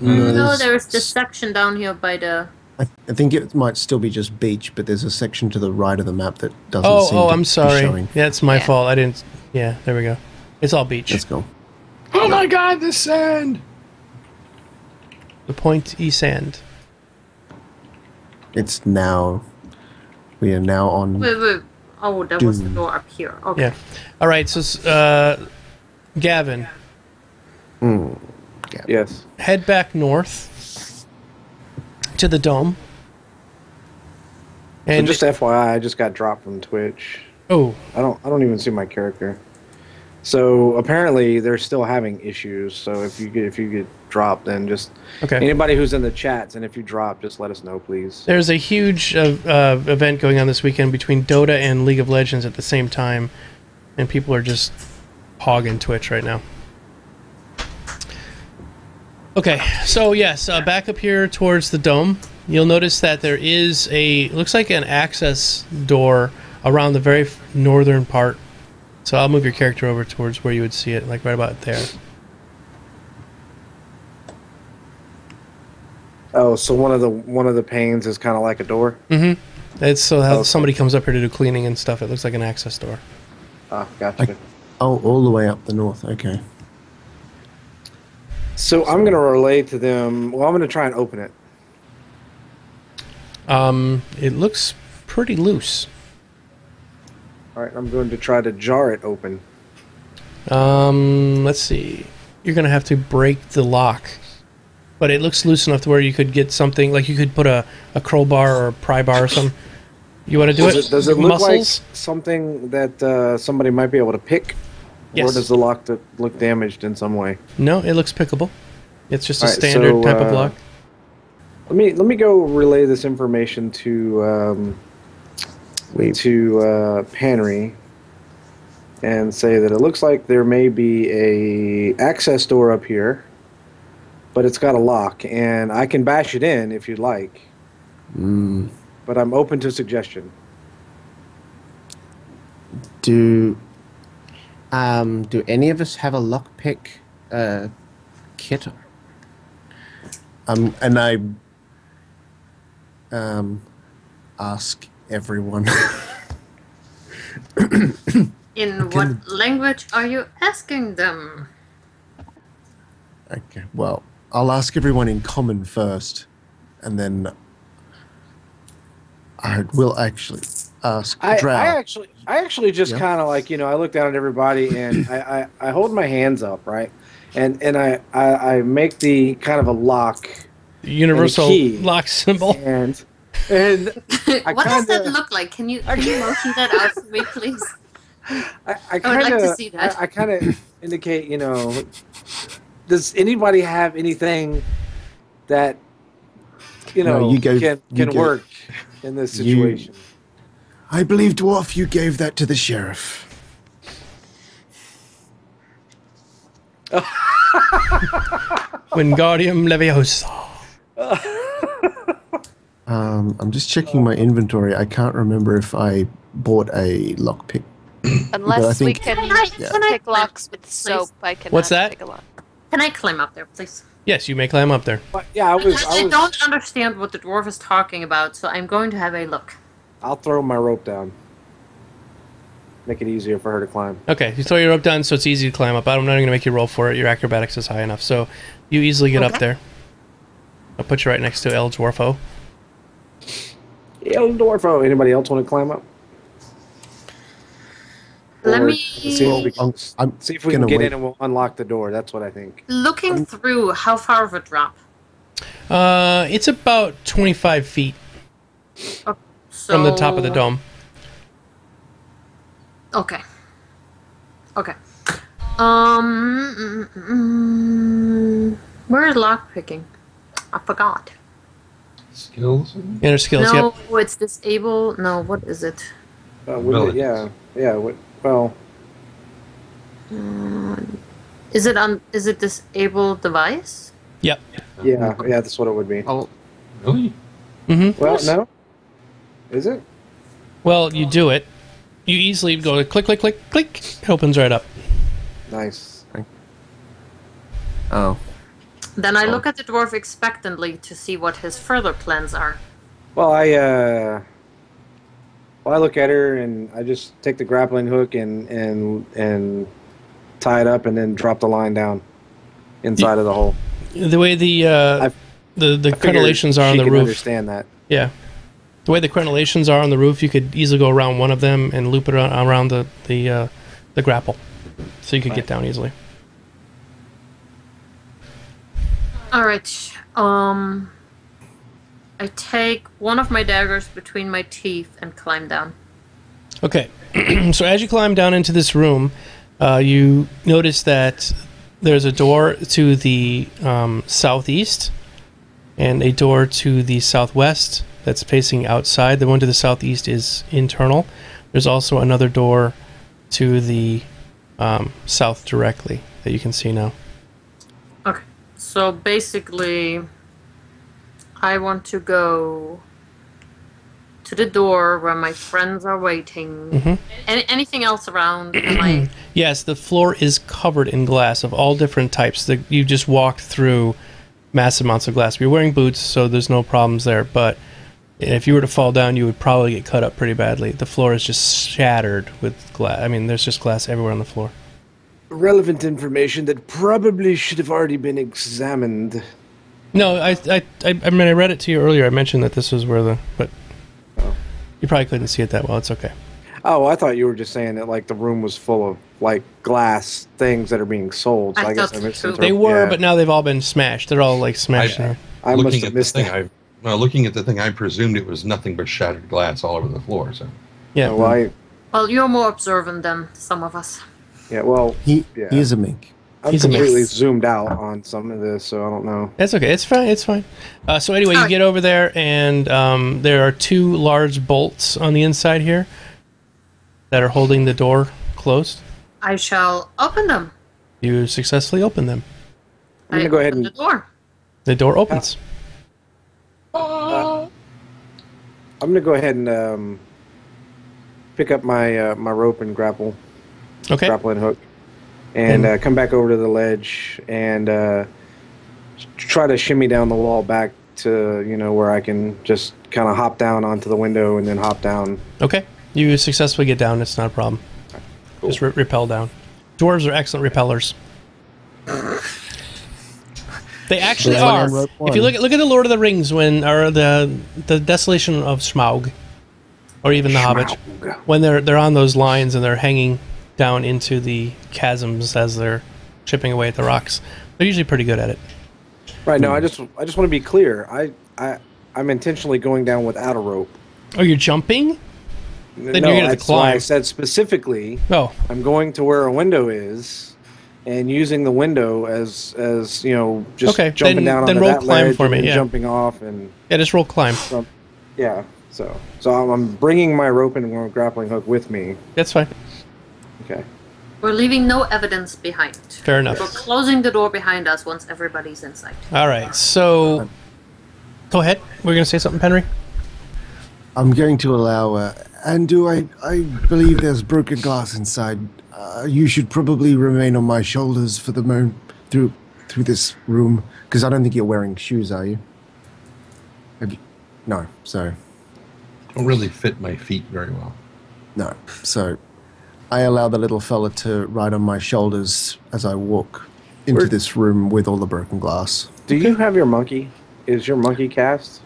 No, there's this section down here by the... I think it might still be just beach, but there's a section to the right of the map that doesn't seem to I'm be sorry. showing. Yeah, it's my Yeah. fault. I didn't... Yeah, there we go. It's all beach. Let's go. Oh my God, the sand! The Point E Sand. It's now. We are now on. Wait. Oh, that was the Doom. door up here. Okay. Yeah. All right, so, Gavin, Yes. head back north to the dome. And And just FYI, I just got dropped from Twitch. oh, I don't even see my character. So apparently they're still having issues. So if you get dropped, then just okay. anybody who's in the chats, and if you drop, just let us know, please. There's a huge event going on this weekend between Dota and League of Legends at the same time, and people are just hogging Twitch right now. Okay, so yes, back up here towards the dome, you'll notice that there is looks like an access door around the very northern part. So I'll move your character over towards where you would see it, like right about there. Oh, so one of the panes is kind of like a door. Mm-hmm. It's so how Okay. somebody comes up here to do cleaning and stuff. It looks like an access door. Ah, gotcha. Oh, all the way up the north. Okay. So I'm gonna relay to them. Well, I'm gonna try and open it. It looks pretty loose. All right, I'm going to try to jar it open. Let's see. You're gonna have to break the lock, but it looks loose enough to where you could get something like you could put a crowbar or a pry bar or something. You want to do it? Does it look Muscles? like something that somebody might be able to pick, Yes. or does the lock look damaged in some way? No, it looks pickable. It's just a Alright, standard so, type of lock. Let me go relay this information to Panry and say that it looks like there may be a access door up here, but it's got a lock, and I can bash it in if you'd like. But I'm open to suggestion. Do any of us have a lockpick kit? And I ask everyone. In what language are you asking them? Okay. Well, I'll ask everyone in common first, and then I will actually ask Drow. I actually just Yeah. kind of like, I look down at everybody and I hold my hands up, right? And I make the kind of a lock Universal key. lock symbol. and What does that look like? Can you motion that out for me, please? I would like to see that. I kind of indicate, does anybody have anything that No, you can go. work in this situation? I believe, Dwarf, you gave that to the sheriff. Wingardium Leviosa. I'm just checking my inventory. I can't remember if I bought a lockpick. Unless we think- can Can I pick locks with soap, I cannot What's that? pick a lock. Can I climb up there, please? Yes, you may climb up there. But yeah, I don't understand what the dwarf is talking about, so I'm going to have a look. I'll throw my rope down. Make it easier for her to climb. Okay, you throw your rope down so it's easy to climb up. I'm not even going to make you roll for it. Your acrobatics is high enough, so you easily get up Okay. there. I'll put you right next to El Dwarfo. El Dwarfo. Anybody else want to climb up? Let Or me- see if we can, I'm see if we can gonna get wait. in and we'll unlock the door. That's what I think. Looking through, how far of a drop? It's about 25 feet So, from the top of the dome. Okay. Okay. Where is lockpicking? I forgot. Skills? Inner skills, No, yep. it's disable. No, what is it? Well, Abilities. yeah. Well, Is it disable device? Yep. Yeah, that's what it would be. Oh, Really? Mm-hmm. Well, no. Is it? Well, you do it. You easily go click, click, click, click. It opens right up. Nice. oh. Then I look at the dwarf expectantly to see what his further plans are. Well, I look at her and I just take the grappling hook and tie it up and then drop the line down inside of the hole. The way the I crenellations are on she the can roof. Understand that? Yeah. The way the crenellations are on the roof, you could easily go around one of them and loop it around the grapple, so you could get down easily. All right. I take one of my daggers between my teeth and climb down. Okay. So as you climb down into this room, you notice that there's a door to the southeast and a door to the southwest that's facing outside. The one to the southeast is internal. There's also another door to the south directly that you can see now. Okay. So basically, I want to go to the door where my friends are waiting. Mm-hmm. Anything else around? Am I... Yes, the floor is covered in glass of all different types. You just walked through massive amounts of glass. You're wearing boots, so there's no problems there. But if you were to fall down, you would probably get cut up pretty badly. The floor is just shattered with glass. I mean, there's just glass everywhere on the floor. Relevant information that probably should have already been examined. No, I mean, I read it to you earlier. I mentioned that this was where but you probably couldn't see it that well. It's okay. Oh, I thought you were just saying that like the room was full of like glass things that are being sold. So I I guess thought I so. misinterpreted. They were, Yeah. but now they've all been smashed. They're all like smashed. I must looking have at the missed thing, that. looking at the thing, I presumed it was nothing but shattered glass all over the floor. So Yeah. Well, Well, you're more observant than some of us. well, He Yeah. is a mink. I'm He's a completely mix. zoomed out on some of this, so I don't know. It's okay. It's fine. It's fine. So anyway, you Alright. get over there, and there are two large bolts on the inside here that are holding the door closed. I shall open them. You successfully open them. I'm gonna go ahead open and the door. The door opens. I'm gonna go ahead and pick up my my rope and grappling hook, and come back over to the ledge and try to shimmy down the wall back to where I can just kind of hop down onto the window and then hop down. Okay. You successfully get down. It's not a problem. Cool. Just repel down. Dwarves are excellent repellers. They actually Well, are. on rope If you one. look at the Lord of the Rings or the Desolation of Smaug, or even the Hobbit, when they're on those lines and they're hanging down into the chasms as they're chipping away at the rocks, they're usually pretty good at it. Right now, I just want to be clear. I'm intentionally going down without a rope. Oh, you're jumping? Then No, you're gonna have to that's why I climb. said specifically. Oh, I'm going to where a window is, and using the window as just Okay, jumping down then onto roll that climb ledge for me, and yeah. jumping off and yeah, just roll climb. yeah. So I'm bringing my rope and grappling hook with me. That's fine. Okay. We're leaving no evidence behind. Fair enough. We're closing the door behind us once everybody's inside. All right, so go ahead. We're gonna say something, Henry. I'm going to allow. Andu, I believe there's broken glass inside. You should probably remain on my shoulders for the moment through this room, because I don't think you're wearing shoes, are you? No. So don't really fit my feet very well. no. So I allow the little fella to ride on my shoulders as I walk into Where- this room with all the broken glass. Do you have your monkey? Is your monkey cast?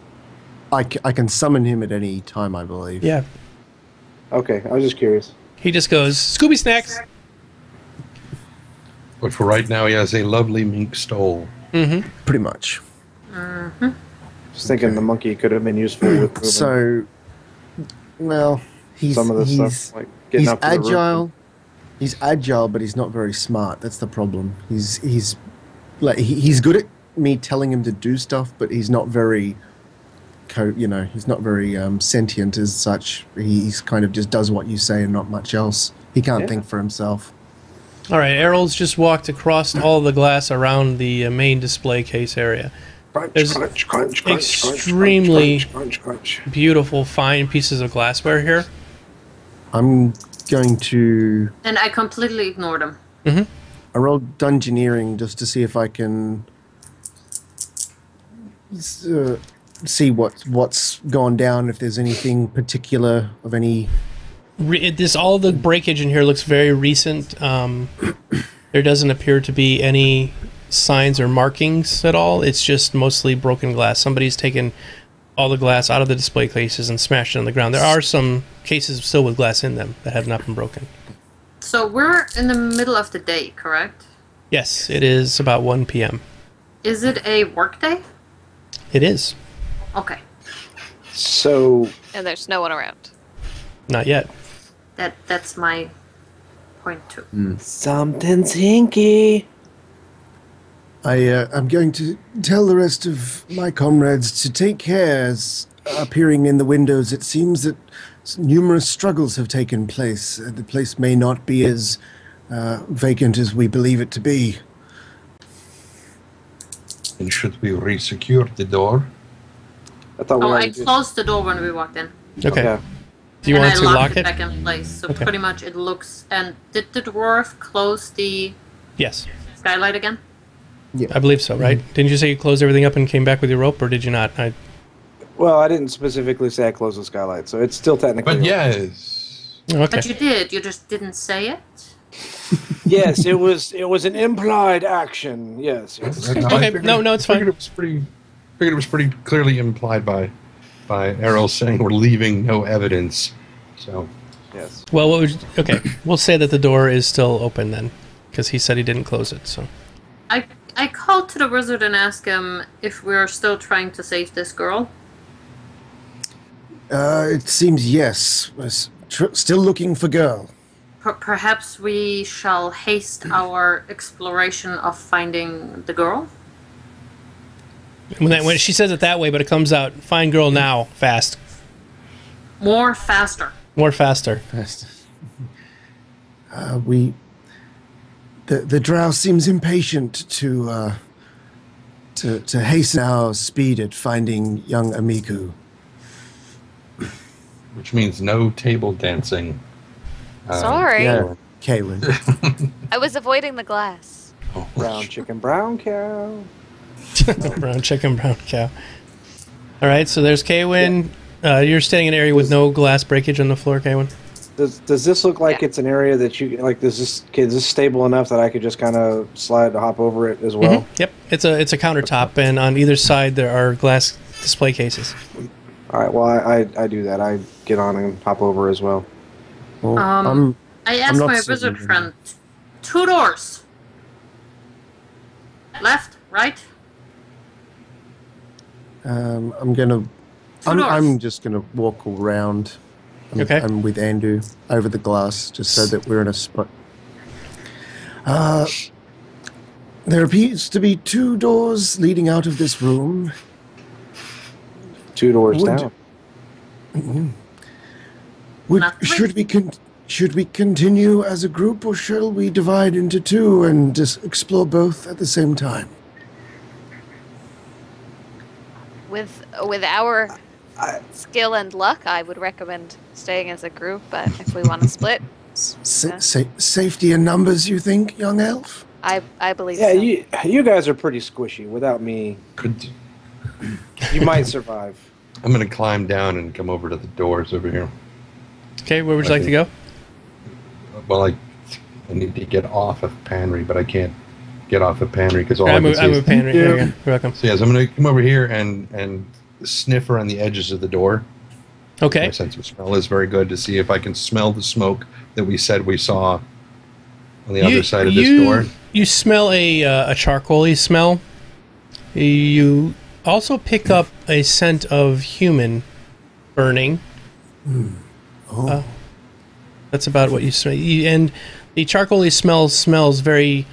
I can summon him at any time, I believe. Yeah. Okay, I was just curious. He just goes, Scooby Snacks. But for right now, he has a lovely mink stole. Mm-hmm. Pretty much. Just thinking the monkey could have been useful with moving So, well, he's some of the he's, stuff, like getting he's up to the roof. agile. He's agile, but he's not very smart. That's the problem. He's he's good at me telling him to do stuff, but he's not very he's not very sentient as such. He's kind of just does what you say and not much else. He can't Yeah. think for himself. All right, Errol's just walked across all the glass around the main display case area. Crunch, There's crunch, crunch, crunch, extremely crunch, crunch, crunch. beautiful, fine pieces of glassware here. I'm going to. And I completely ignored him. I rolled dungeoneering just to see if I can see what's gone down. If there's anything particular of any. All the breakage in here looks very recent. There doesn't appear to be any signs or markings at all. It's just mostly broken glass. Somebody's taken all the glass out of the display cases and smashed it on the ground. There are some cases still with glass in them that have not been broken. So we're in the middle of the day, correct? Yes, it is about 1 p.m. Is it a work day? It is. Okay. So, And there's no one around. Not yet. That's my point too. something's hinky. I'm going to tell the rest of my comrades to take care. As appearing in the windows, it seems that numerous struggles have taken place. The place may not be as vacant as we believe it to be. And should we re-secure the door? I thought we Oh, I already did. closed the door when we walked in. Okay. Do you and want I to locked lock it it? back in place. So Okay. pretty much it looks... And did the dwarf close the Yes. skylight again? I believe so, right? Didn't you say you closed everything up and came back with your rope, or did you not? Well, I didn't specifically say I closed the skylight, so it's still technically. But open. yes. Okay. But you did. You just didn't say it. Yes, it was an implied action. Yes. Okay, no, it's fine. Figured it was pretty clearly implied by Errol saying we're leaving no evidence. So Yes. Well, okay, we'll say that the door is still open then, because he said he didn't close it. So I called to the wizard and asked him if we're still trying to save this girl. It seems yes. We're still looking for girl. Perhaps we shall haste our exploration of finding the girl. when she says it that way, but it comes out, "Find girl now, fast, More faster. more faster." The drow seems impatient to hasten our speed at finding young Amiku. which means no table dancing. Sorry. Yeah, Kaylin. I was avoiding the glass. Brown chicken, brown cow. Brown chicken, brown cow. All right, so there's Kaywin. You're staying in an area with no glass breakage on the floor, Kaywin. Does this look like Yeah. it's an area that you like? Is this stable enough that I could just kind of slide to hop over it as well? Yep, it's a countertop, and on either side there are glass display cases. All right. Well, I do that. I get on and hop over as well. Well, I asked not my certain wizard of that. friend. 2 doors. Left, right. I'm gonna. Two I'm doors. just gonna walk around. Okay. I'm with Andrew over the glass, just so that we're in a spot. There appears to be 2 doors leading out of this room. 2 doors Would- down. Not three. Should we continue as a group, or shall we divide into 2 and just explore both at the same time? With our skill and luck, I would recommend staying as a group. But if we want to split, Safety in numbers, you think, young elf? I believe Yeah, so. you guys are pretty squishy. Without me, you might survive. I'm going to climb down and come over to the doors over here. Okay, where would you like to go? Well, I need to get off of Panry, but I can't get off of Panry because all I I'm can see is... a pan right here. You're welcome. So yes, I'm going to come over here and sniff around the edges of the door. Okay. My sense of smell is very good to see if I can smell the smoke that we said we saw on the other side of this door. You smell a charcoaly smell. You also pick up a scent of human burning. Oh, That's about what you smell. And the charcoaly smell smells very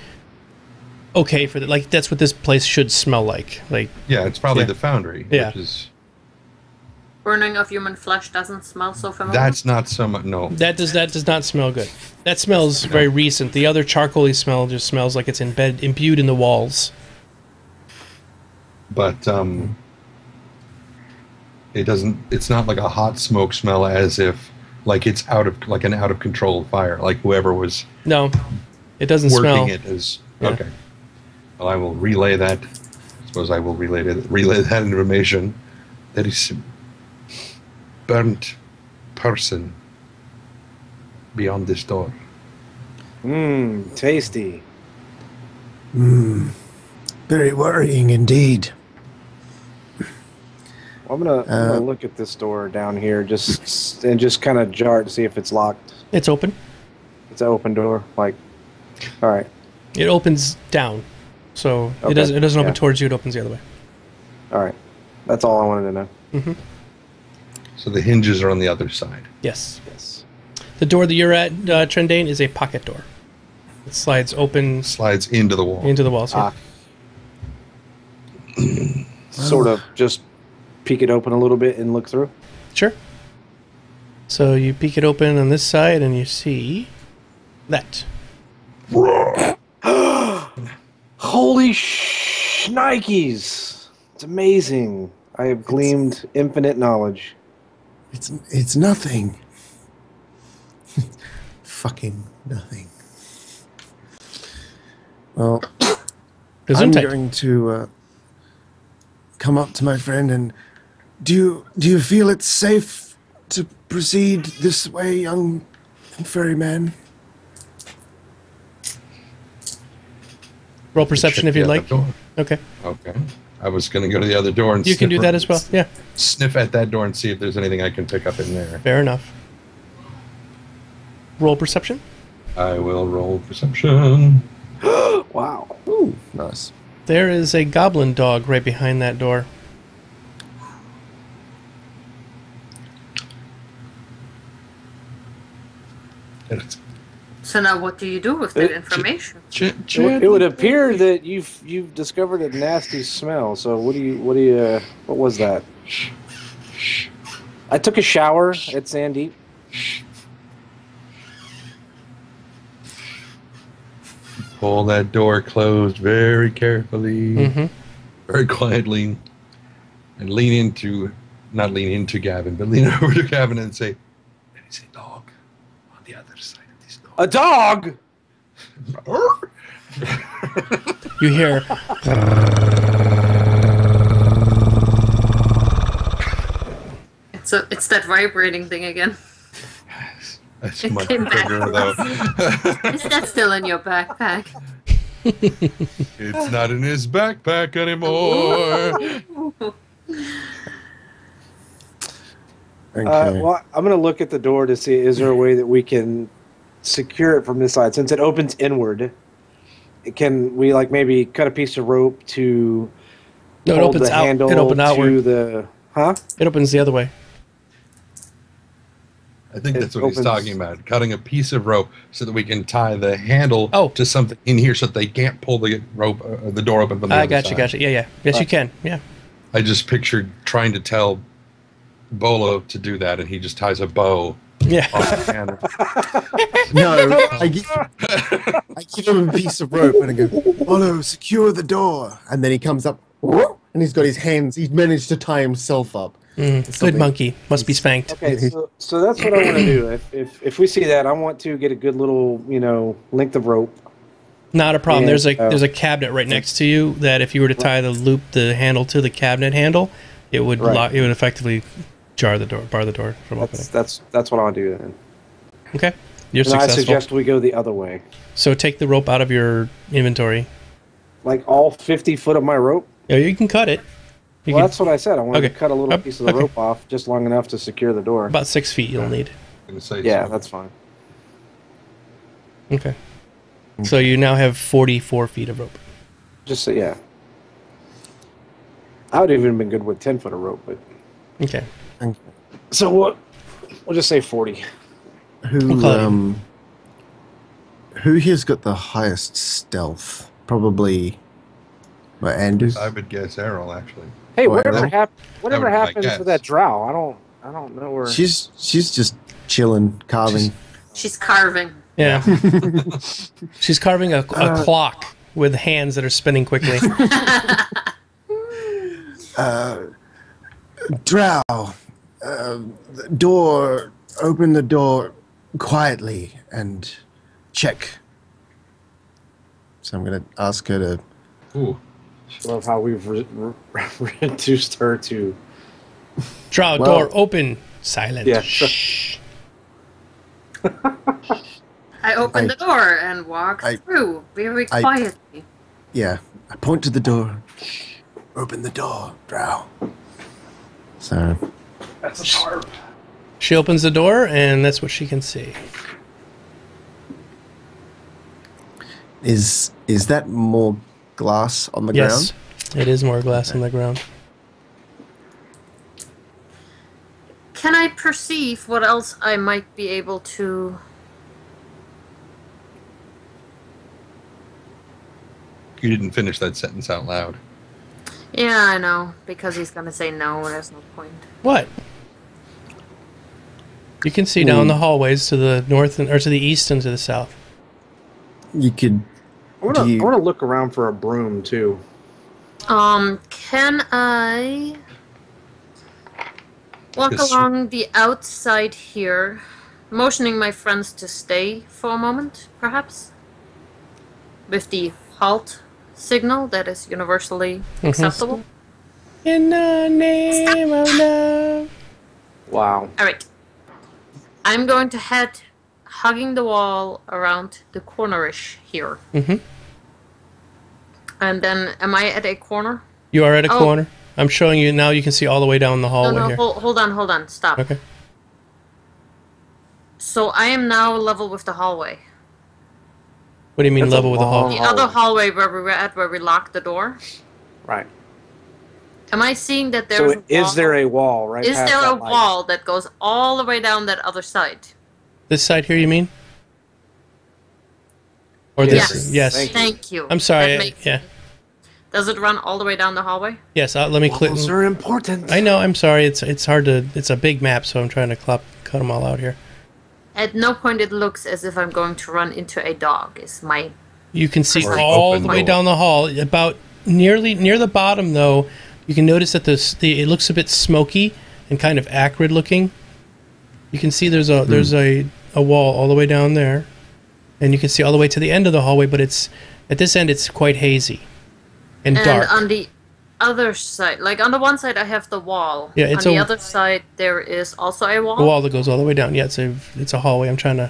okay for like that's what this place should smell like. Like Yeah, it's probably Yeah. the foundry, Yeah. which is burning of human flesh doesn't smell so familiar? That's not so much. No. That does not smell good. That smells very recent. The other charcoaly smell just smells like it's imbued in the walls. But it doesn't. It's not like a hot smoke smell, as if like it's out of control fire. Like whoever was No, it doesn't smell. working it is Yeah. okay. Well, I will relay that. I suppose I will relay that information. There is a burnt person beyond this door. Tasty. Very worrying indeed. I'm gonna look at this door down here, just kind of jar it to see if it's locked. It's open. It's an open door. Like, all right. It opens down, so Okay, it doesn't open yeah. towards you. It opens the other way. All right. That's all I wanted to know. Mm-hmm. So the hinges are on the other side. Yes. Yes. The door that you're at, Trendane, is a pocket door. It slides open Slides into the wall. into the walls. Yeah. Sort of just peek it open a little bit and look through. Sure. So you peek it open on this side, and you see that. Holy shnikes! It's amazing. I have gleamed infinite knowledge. It's nothing. Fucking nothing. Well, I'm Gesundheit. going to come up to my friend and do you feel it's safe to proceed this way, young furry man? Roll perception if Check you'd the like. other door. Okay. Okay. I was going to go to the other door and You can do that as well. Yeah. Sniff at that door and see if there's anything I can pick up in there. Fair enough. Roll perception. I will roll perception. Wow. Ooh, nice. There is a goblin dog right behind that door. It's So now what do you do with that information? It would appear that you've discovered a nasty smell. So what was that? I took a shower at Sandeep. Pull that door closed very carefully, Mm-hmm. very quietly, and not lean into Gavin, but lean over to Gavin and say, "There is a dog on the other side of this door." A dog. You hear It's that vibrating thing again. That's It much came back. bigger, though. Is that still in your backpack? It's not in his backpack anymore. Okay. Well, I'm going to look at the door to see is there a way that we can secure it from this side since it opens inward. Can we maybe cut a piece of rope to No, it hold opens the out. handle It opens to outward. the It opens the other way. I think It that's what he's opens- talking about. Cutting a piece of rope so that we can tie the handle Oh. to something in here so that they can't pull the rope, the door open from the I other gotcha, side. gotcha. Yeah, yeah. Yes, you can. Yeah. I just pictured trying to tell Bolo to do that, and he just ties a bow Yeah. on the handle. No, I give him a piece of rope and I go, Bolo, secure the door. And then he comes up and he's got his hands, he's managed to tie himself up. Good Something- monkey. Must be spanked. Okay, so that's what I want to do. If we see that, I want to get a good little length of rope. Not a problem. Yeah, There's a cabinet right next to you that if you were to tie the handle to the cabinet handle, it would Right. it would effectively bar the door from opening. That's what I want to do then. Okay. You're And I successful. suggest we go the other way, So take the rope out of your inventory. like all 50 foot of my rope. Yeah, you can cut it. You Well, can, that's what I said. I wanted Okay. to cut a little Up- piece of the okay. rope off, just long enough to secure the door. about 6 feet you'll need. I'm gonna say Yeah, so. that's fine. Okay. So you now have 44 feet of rope. Just say yeah. I would have even been good with 10 foot of rope, but Okay. so what? We'll just say 40. We'll call it. Who here's got the highest stealth? Probably Andrews. I would guess Errol, actually. Hey, Oh, I whatever know. happened? That Whatever would be my happened guess. to that drow? I don't know where. She's just chilling, carving. She's carving. Yeah. She's carving a clock with hands that are spinning quickly. Drow, door. Open the door quietly and check. So I'm gonna ask her to. Ooh. I love how we've reduced her to. Drow, Well- door open. Silent. Yeah. Shh. I open the door and walk I- through very I- quietly. Yeah, I point to the door. Open the door, Drow. So That's a tarp. She opens the door, and that's what she can see. is that more glass on the Yes, ground? it is more glass on the ground. Can I perceive what else I might be able to... You didn't finish that sentence out loud. Yeah, I know. Because he's gonna say no, there's no point. What? You can see down the hallways to the north or to the east and to the south. You could. I want to look around for a broom too. Can I walk Yes. along the outside here, motioning my friends to stay for a moment, perhaps? With the halt signal that is universally acceptable? In the name of love. Wow. Alright. I'm going to head hugging the wall around the cornerish here. Mhm. And then, am I at a corner? You are at a Oh. corner. I'm showing you now. You can see all the way down the hallway No, here. hold on, stop. Okay. So I am now level with the hallway. What do you mean That's a level with the long- The hallway? other hallway where we were at, where we locked the door. Right. Am I seeing that there's So is there a wall right Is past there a that light? wall that goes all the way down that other side? This side here, you mean? Or this? Yes. Yes. Thank you. I'm sorry. That makes- Yeah. Does it run all the way down the hallway? Yes. Let me click. Walls are important. I know. I'm sorry. It's hard to. It's a big map, so I'm trying to cut them all out here. At no point it looks as if I'm going to run into a dog. Is my You can see Or all open the way door. down the hall. About near the bottom, though, you can notice that it looks a bit smoky and kind of acrid looking. You can see there's a wall all the way down there, and you can see all the way to the end of the hallway. But it's at this end, it's quite hazy and dark. on the other side, like on the one side, I have the wall. Yeah, it's on the a- other side there is also a wall. A wall that goes all the way down. Yeah, it's a hallway. I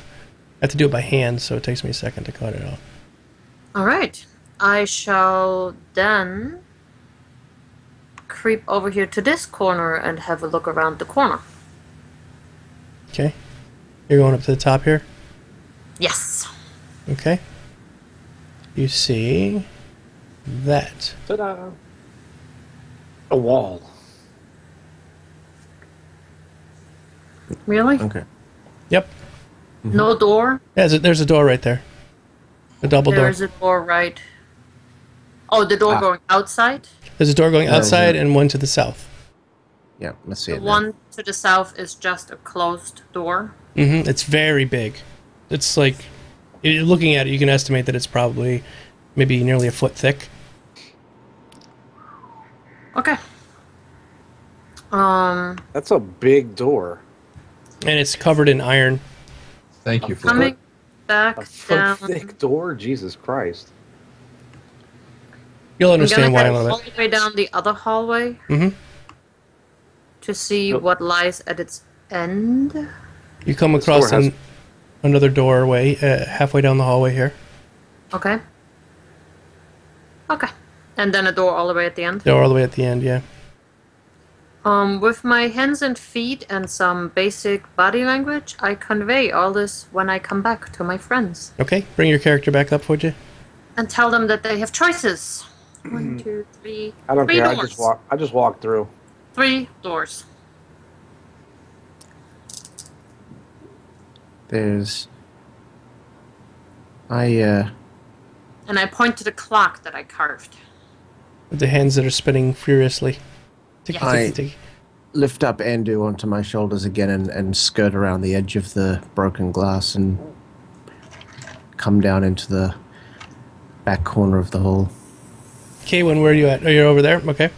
have to do it by hand, so it takes me a second to cut it off. All right, I shall then creep over here to this corner and have a look around the corner. Okay, you're going up to the top here. Yes. Okay, you see that. Ta-da. A wall. Really? Okay. Yep. No door? Yeah, there's a door right there. A double door. There's a door right. Oh, the door going outside? There's a door going Yeah, outside yeah. and one to the south. Yeah, let's see The it. now. one to the south is just a closed door. It's very big. It's like, looking at it, you can estimate that it's probably maybe nearly a foot thick. Okay. That's a big door. And it's covered in iron. Thank you for Coming back A foot down. thick door? Jesus Christ. You'll I'm understand gonna why head I love all it. the way down the other hallway Mhm. to see Nope. what lies at its end. You come This across door has- another doorway halfway down the hallway here. Okay. Okay. And then a door all the way at the end. Door all the way at the end, yeah. With my hands and feet and some basic body language, I convey all this when I come back to my friends Okay, bring your character back up, would you? and tell them that they have choices. 1, 2, 3. I don't Three care. doors. I just walk through. 3 doors. There's. And I point to the clock that I carved. With the hands that are spinning furiously. I lift up Andu onto my shoulders again and skirt around the edge of the broken glass and come down into the back corner of the hall. Kaywin, where are you at? Oh, you're over there? Okay.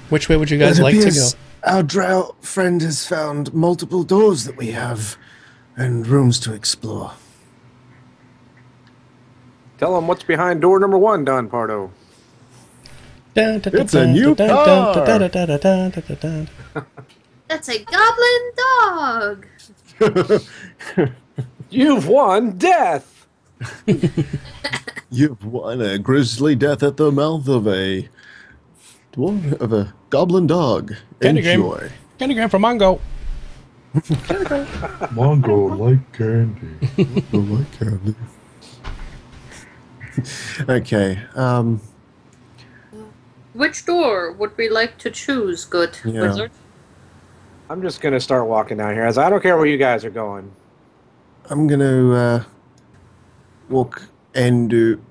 Which way would you guys like to go? Our drow friend has found multiple doors that we have and rooms to explore. Tell him what's behind door number 1, Don Pardo. It's a new car! That's a goblin dog! You've won death! You've won a grisly death at the mouth of a goblin dog. Enjoy. Candygram for Mongo. Mongo like candy. Mongo like candy. Okay. Which door would we like to choose, good wizard? I'm just going to start walking down here. I don't care where you guys are going. I'm going to walk Endu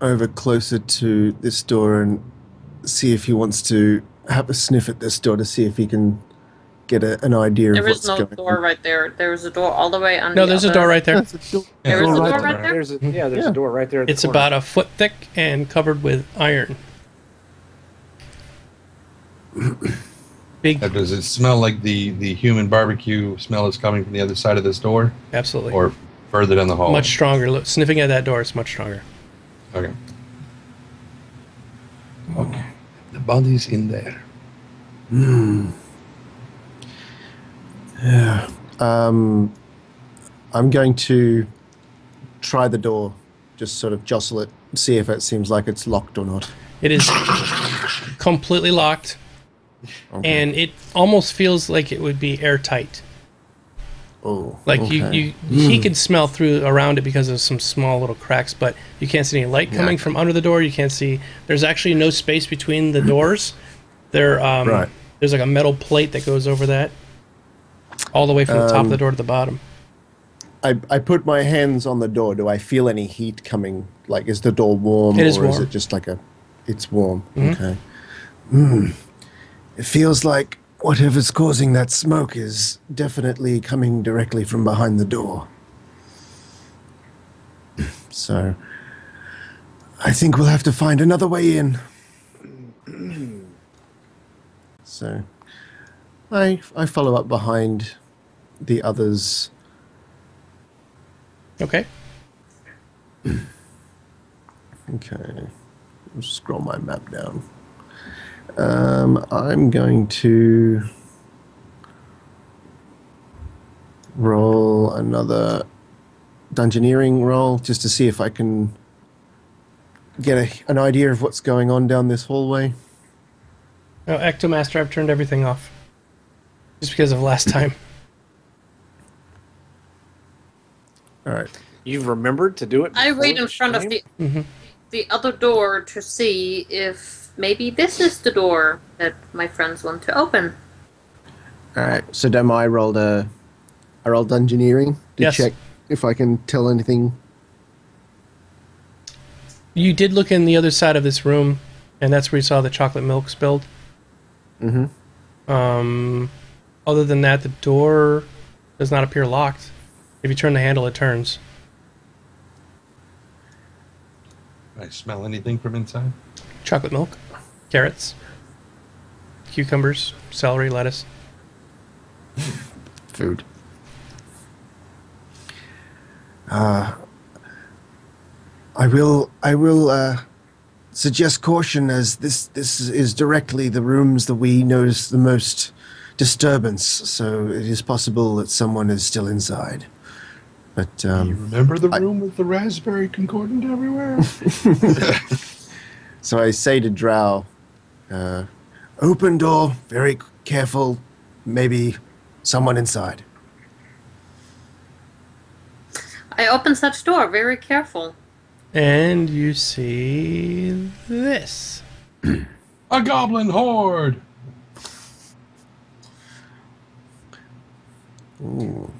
over closer to this door and see if he wants to have a sniff at this door to see if he can get an idea of what's going on. There is no door right there. There is a door all the way under. No, there's a door right there. There is a door right there? There's a door right there. It's about a foot thick and covered with iron. Big. Does it smell like the human barbecue smell is coming from the other side of this door? Absolutely. Or further down the hall? Much stronger. Look, sniffing at that door, it's much stronger. Okay. Okay. The body's in there. Yeah. I'm going to try the door, just sort of jostle it, see if it seems like it's locked or not. It is completely locked, and it almost feels like it would be airtight. Oh, like he can smell through around it because of some small little cracks, but you can't see any light coming from under the door. You can't see. There's actually no space between the doors. There's like a metal plate that goes over that, all the way from the top of the door to the bottom. I put my hands on the door. Do I feel any heat coming? Like, is the door warm? It is warm. Is it just like it's warm? Mm-hmm. Okay. It feels like whatever's causing that smoke is definitely coming directly from behind the door. So, I think we'll have to find another way in. So, I follow up behind the others. Okay. Okay. I'll scroll my map down. I'm going to roll another dungeoneering roll just to see if I can get an idea of what's going on down this hallway. Oh, Ectomaster, I've turned everything off. Just because of last time. All right. You've remembered to do it? I wait in front of the other door to see if maybe this is the door that my friends want to open. All right. So, Dem, I rolled dungeoneering to check if I can tell anything. You did look in the other side of this room, and that's where you saw the chocolate milk spilled. Mm-hmm. Other than that, the door does not appear locked. If you turn the handle, it turns. Can I smell anything from inside? Chocolate milk, carrots, cucumbers, celery, lettuce. Food. I will suggest caution, as this is directly the rooms that we notice the most disturbance, so it is possible that someone is still inside. But you remember the room with the raspberry concordant everywhere? So I say to Drow, open door, very careful, maybe someone inside. I open such door, very careful. And you see this. A goblin horde! Ooh.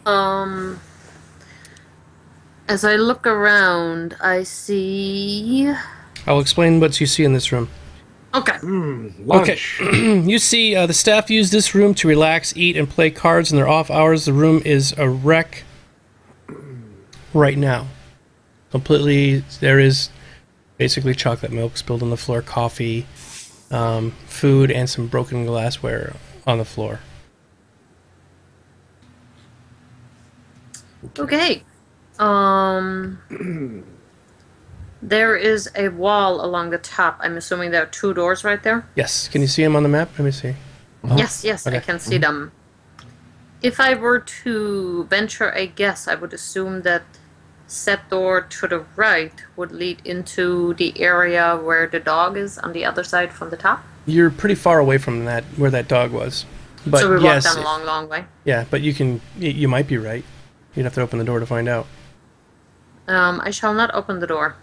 As I look around, I see... I'll explain what you see in this room. Okay. Lunch. Okay. You see the staff use this room to relax, eat, and play cards in their off hours. The room is a wreck right now. Completely, there is basically chocolate milk spilled on the floor, coffee, food, and some broken glassware on the floor. Okay. There is a wall along the top. I'm assuming there are 2 doors right there? Yes. Can you see them on the map? Let me see. Yes, Okay. I can see them. If I were to venture a guess, I would assume that set door to the right would lead into the area where the dog is on the other side from the top. You're pretty far away from that, where that dog was. But So we walked yes, down a long, long way. yeah, but you might be right. You'd have to open the door to find out. I shall not open the door.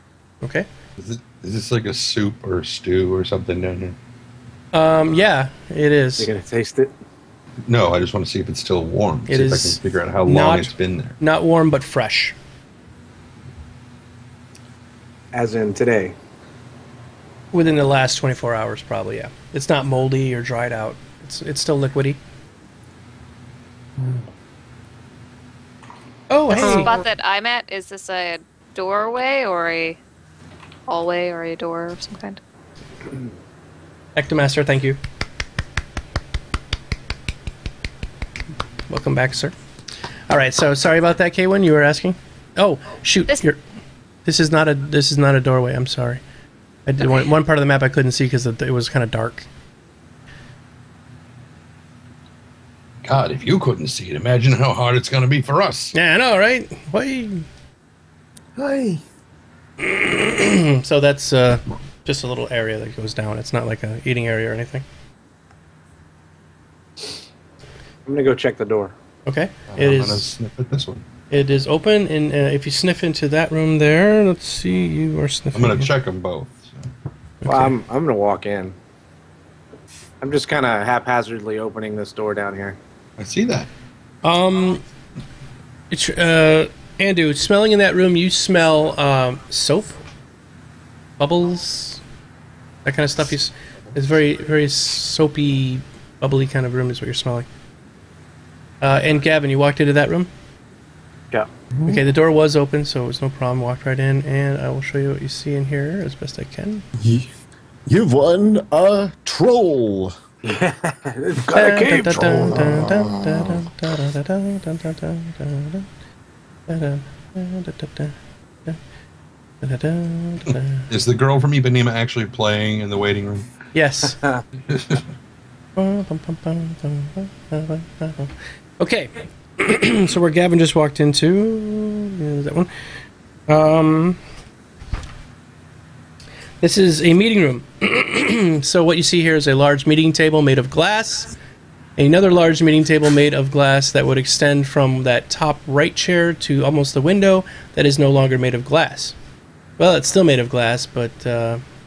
Okay. Is this like a soup or a stew or something down here? Yeah, it is. You gonna taste it? No, I just want to see if it's still warm. It see if I is can figure out how long not- it's been there. Not warm, but fresh. As in today. Within the last 24 hours, probably, yeah. It's not moldy or dried out. It's still liquidy. Oh, The hey. spot that I'm at, is this a doorway or a hallway or a door of some kind? Ectomaster, thank you. Welcome back, sir. All right, so sorry about that, K1. You were asking. Oh, shoot! This is not a doorway. I'm sorry. I did one part of the map I couldn't see because it was kind of dark. God, if you couldn't see it, imagine how hard it's going to be for us. Yeah, I know, right? Why? Hi. So that's just a little area that goes down. It's not like a eating area or anything. I'm gonna go check the door. Okay. I'm going to sniff at this one. It is open, and if you sniff into that room there, let's see, you are sniffing. I'm going to check them both. So. Well, I'm gonna walk in. I'm just kind of haphazardly opening this door down here. I see that. Andu, smelling in that room, you smell soap, bubbles, that kind of stuff. It's very, very soapy, bubbly kind of room is what you're smelling. And Gavin, you walked into that room? Yeah. Okay, the door was open, so it was no problem. Walked right in, and I will show you what you see in here as best I can. You've won a troll. It's got a cave troll. Is the girl from Ipanema actually playing in the waiting room? Yes. Okay. So where Gavin just walked into, that one. This is a meeting room. So what you see here is a large meeting table made of glass, another large meeting table made of glass that would extend from that top right chair to almost the window that is no longer made of glass. Well, it's still made of glass, but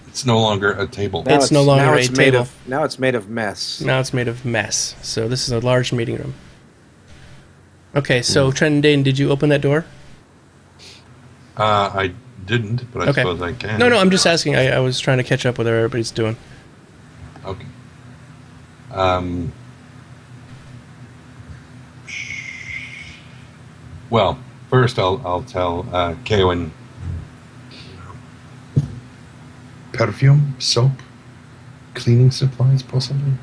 It's no longer a table. Now it's no longer a table. Now it's made of mess. now it's made of mess. So this is a large meeting room. Okay, so Trent and Dane, did you open that door? I didn't, but I Okay. suppose I can. No, I'm just asking. I was trying to catch up with what everybody's doing. Okay. Well, first I'll tell Kaywin. Perfume, soap, cleaning supplies, possibly.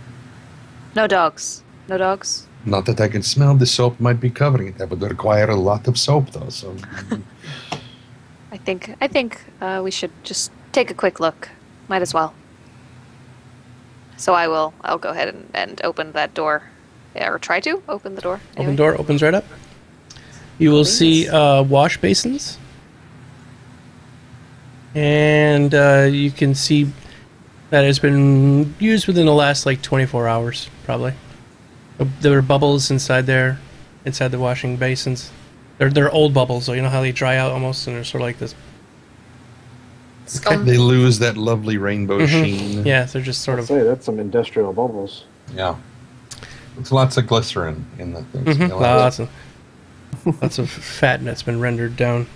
No dogs. No dogs. Not that I can smell the soap might be covering it. That would require a lot of soap, though. So I think we should just take a quick look. Might as well. So I'll go ahead and open that door. Yeah, or try to open the door. Open anyway. door opens right up. You will see wash basins. And you can see that it's been used within the last like 24 hours, probably. There are bubbles inside there, inside the washing basins. They're old bubbles, so you know how they dry out almost, and they're sort of like this. they lose that lovely rainbow sheen. Yeah, they're just sort of. Say that's some industrial bubbles. Yeah. There's lots of glycerin in the thing. Lots of fat that's been rendered down.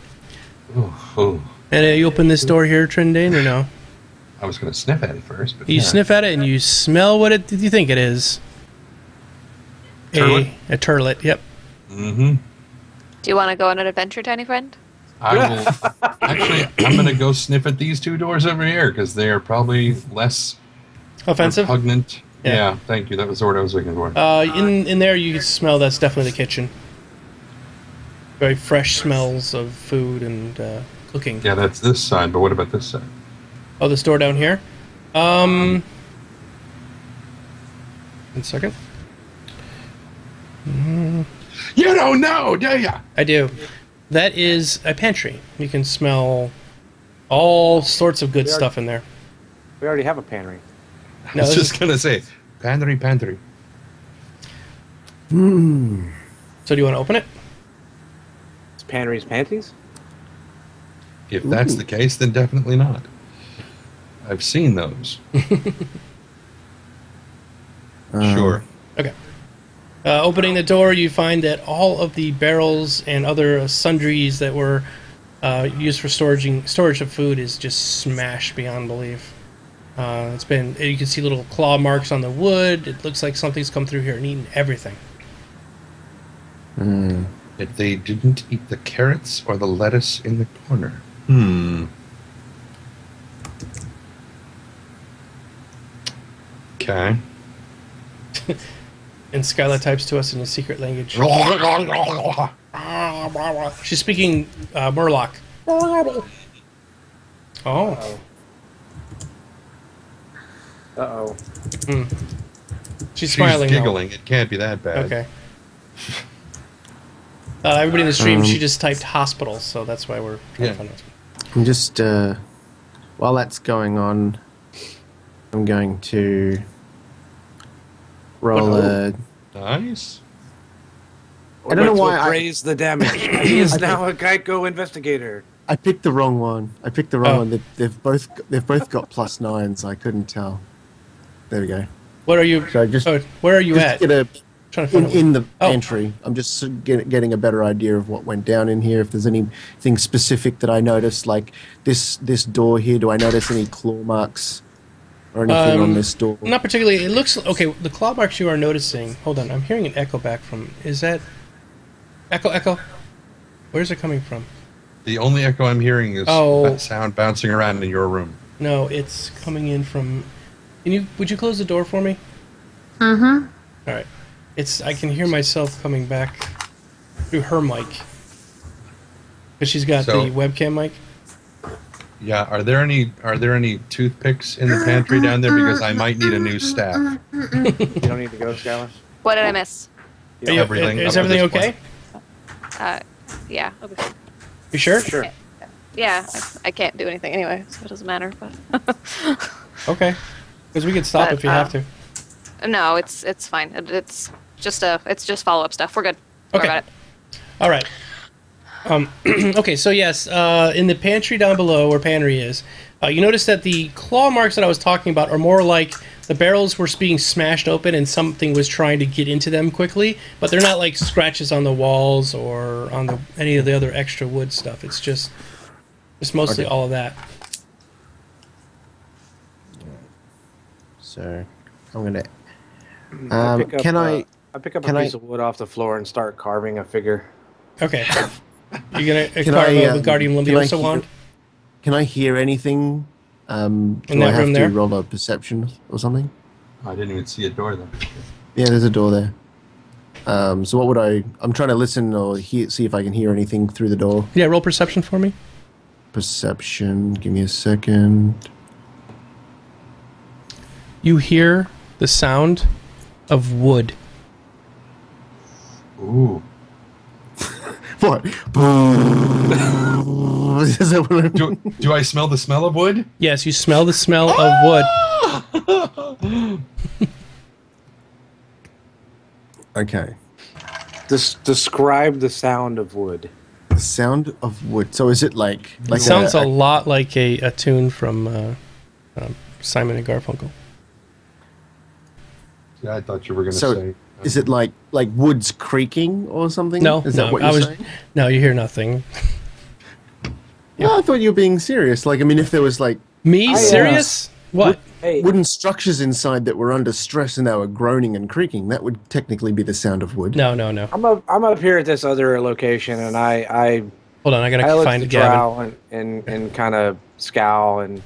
Ooh, ooh. And you open this door here, Trindane, or no? I was going to sniff at it first. But You sniff at it and you smell what do you think it is? Turlet? A turlet, yep. Mm-hmm. Do you want to go on an adventure, tiny friend? I will. Actually, I'm going to go sniff at these 2 doors over here because they are probably less Offensive? repugnant. Yeah. Yeah, thank you. That was the word I was looking for. In there you can smell that's definitely the kitchen. Very fresh smells of food and cooking. Yeah, that's this side, but what about this side? Oh, this door down here? 1 second. You don't know, do ya? I do. That is a pantry. You can smell all sorts of good stuff in there. We already have a pantry. I was just going to say, pantry. So do you want to open it? It's pantry's panties? If that's the case, then definitely not. I've seen those. Sure. Okay. Opening the door, you find that all of the barrels and other sundries that were used for storage of food is just smashed beyond belief. You can see little claw marks on the wood. It looks like something's come through here and eaten everything. If they didn't eat the carrots or the lettuce in the corner. Okay. And Skyla types to us in a secret language. She's speaking Murloc. Oh. Uh-oh. She's smiling. She's giggling. It can't be that bad. Okay. Everybody in the stream, she just typed hospital, so that's why we're trying to find out. I'm just, while that's going on, I'm going to roll a... Nice. I don't know why I... Raise the damage. He is now a Geico investigator. I picked the wrong one. One. They've both got +9s. I couldn't tell. There we go. What are you? So where are you at? Trying to find in the pantry. I'm just getting a better idea of what went down in here. If there's anything specific that I noticed, like this door here, do I notice any claw marks or anything on this door? Not particularly. It looks okay. The claw marks you are noticing. Hold on, I'm hearing an echo back from. Is that echo? Where's it coming from? The only echo I'm hearing is that sound bouncing around in your room. No, it's coming in from. Would you close the door for me? Mm-hmm. All right. I can hear myself coming back through her mic. Because she's got the webcam mic. Yeah, are there any toothpicks in the pantry down there? Because I might need a new staff. You don't need to go, Skylar? What did I miss? Everything. Is everything okay? Yeah. I'll be fine. You sure? Sure. Yeah, I can't do anything anyway, so it doesn't matter. But Okay. Because we can stop if you have to. No, it's fine. It's just follow-up stuff. We're good. Okay. About it. All right. Okay, so yes, in the pantry down below where pantry is, you notice that the claw marks that I was talking about are more like the barrels were being smashed open and something was trying to get into them quickly, but they're not like scratches on the walls or on any of the other extra wood stuff. It's just mostly all of that. So I'm gonna. I pick up a piece of wood off the floor and start carving a figure. Okay. You're gonna carve a Guardian Leviosa wand? Can I hear anything? Do in I that have room to there? roll a perception or something? I didn't even see a door there. Yeah, there's a door there. So what would I'm trying to listen or see if I can hear anything through the door. Yeah, roll perception for me. Perception. Give me a second. You hear the sound of wood. Ooh. What? Is that what Do I smell the smell of wood? Yes, you smell the smell of wood. Okay. Describe the sound of wood. The sound of wood. So is it like It sounds a lot like a tune from Simon and Garfunkel. Yeah, I thought you were going to So say. is it like woods creaking or something? No, Is that what you're saying? No, you hear nothing. Yeah, I thought you were being serious. Like, I mean, if there was like Me? Serious? What? Hey, Wooden structures inside that were under stress and they were groaning and creaking. That would technically be the sound of wood. No. I'm up here at this other location, and I Hold on, I gotta look find at Gavin. Drow and kind of scowl and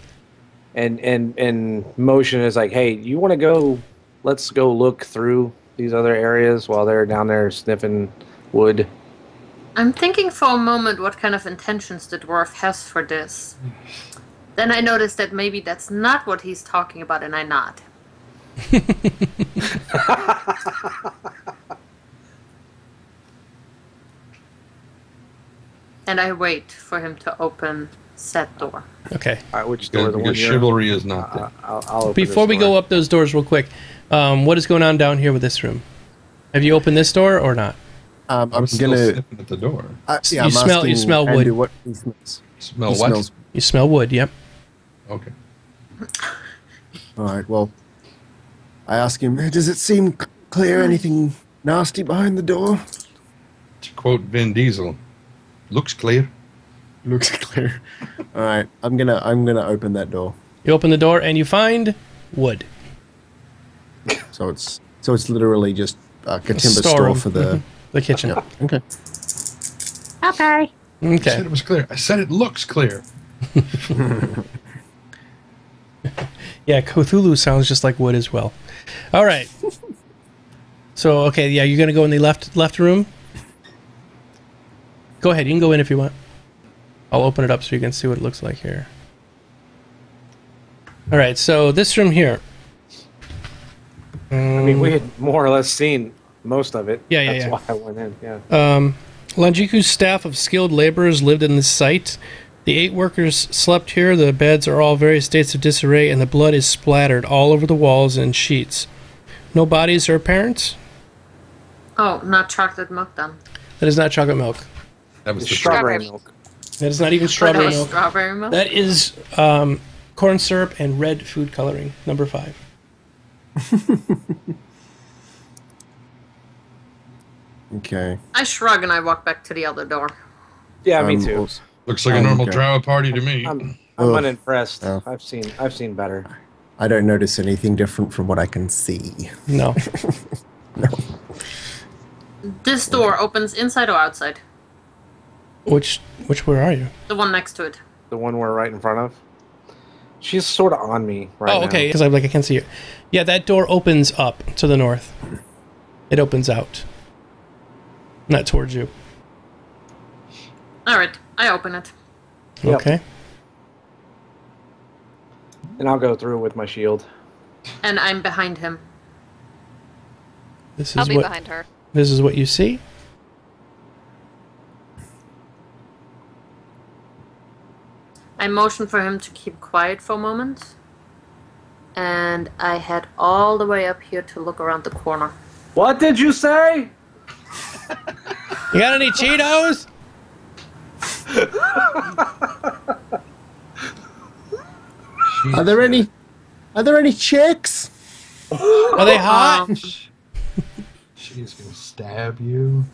motion is like, hey, you want to go? Let's go look through these other areas while they're down there sniffing wood. I'm thinking for a moment what kind of intentions the dwarf has for this. Then I noticed that maybe that's not what he's talking about, and I nod. And I wait for him to open said door. Okay. All right, which door? The one Because here? chivalry is not there. I'll open Before this we door. go up those doors real quick, what is going on down here with this room? Have you opened this door or not? I'm I'm still gonna. sniffing at the door. You I'm smell- you asking smell wood. Andy what he smells. Smell He what? smells- You smell wood, yep. Okay. All right. Well, I ask him. Does it seem clear? Anything nasty behind the door? To quote Vin Diesel, looks clear. Looks clear. All right. I'm gonna open that door. You open the door and you find wood. So it's literally just a timber Storeroom. store for the. The kitchen. Yeah. Okay. Okay. I said Okay. it was clear. I said it looks clear. Yeah, Cthulhu sounds just like wood as well. All right. So, okay, yeah, you're going to go in the left room? Go ahead, you can go in if you want. I'll open it up so you can see what it looks like here. All right, so this room here. I mean, we had more or less seen most of it. Yeah, That's yeah. why I went in. Yeah. Lanjiku's staff of skilled laborers lived in this site. The 8 workers slept here. The beds are all various states of disarray, and the blood is splattered all over the walls and sheets. No bodies are apparent. Oh, not chocolate milk then. That is not chocolate milk. That was It's the strawberry Strawberry. milk. That is not even But strawberry that was milk. strawberry milk? That is corn syrup and red food coloring, number 5. Okay. I shrug and I walk back to the other door. Yeah, me too. also- Looks like a normal Okay. drow party to me. I'm Ugh. unimpressed. Oh. I've seen better. I don't notice anything different from what I can see. No. This door opens inside or outside? Which where are you? The one next to it. The one we're right in front of. She's sort of on me right now. Oh, okay, because I can't see you. Yeah, that door opens up to the north. It opens out. Not towards you. Alright, I open it. Yep. Okay. And I'll go through with my shield. And I'm behind him. This I'll is be what behind her. this is what you see. I motion for him to keep quiet for a moment. And I head all the way up here to look around the corner. What did you say? You got any Cheetos? Are there any chicks? Are they hot? She's gonna stab you.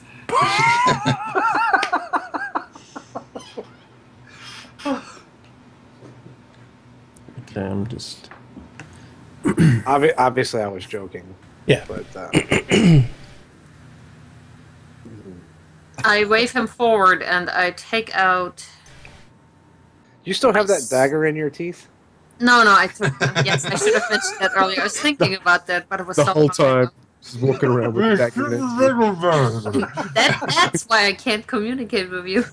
Okay, I'm just. Obviously, I was joking. Yeah. But I wave him forward and I take out. you still have that dagger in your teeth? No, I took. Yes, I should have mentioned that earlier. I was thinking about that, but it was The so whole long ago. time, just walking around with that. That's why I can't communicate with you.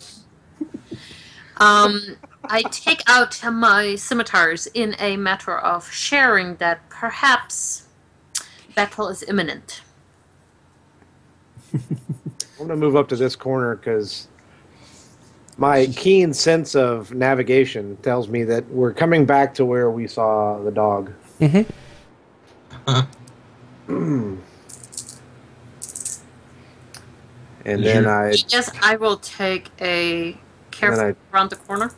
I take out my scimitars in a matter of sharing that perhaps battle is imminent. I'm going to move up to this corner because my keen sense of navigation tells me that we're coming back to where we saw the dog. Mm-hmm. And then Yes, I will take a careful And around the corner.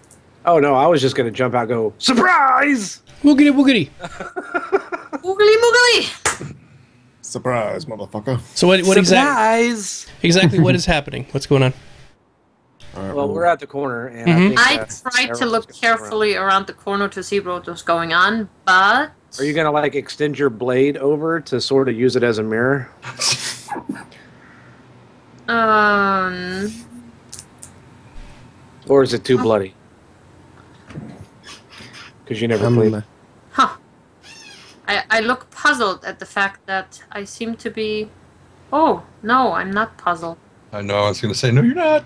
Oh no, I was just going to jump out and go, surprise! Woogity woogity. Oogly moogly! Surprise, motherfucker. So what Surprise! exactly what is happening? What's going on? Well, we're at the corner, and I tried to look carefully around the corner to see what was going on, but... Are you gonna like extend your blade over to sort of use it as a mirror? Or is it too bloody? Because you never played. Huh. I look puzzled at the fact that I seem to be... Oh, no, I'm not puzzled. I know, I was going to say, no, you're not.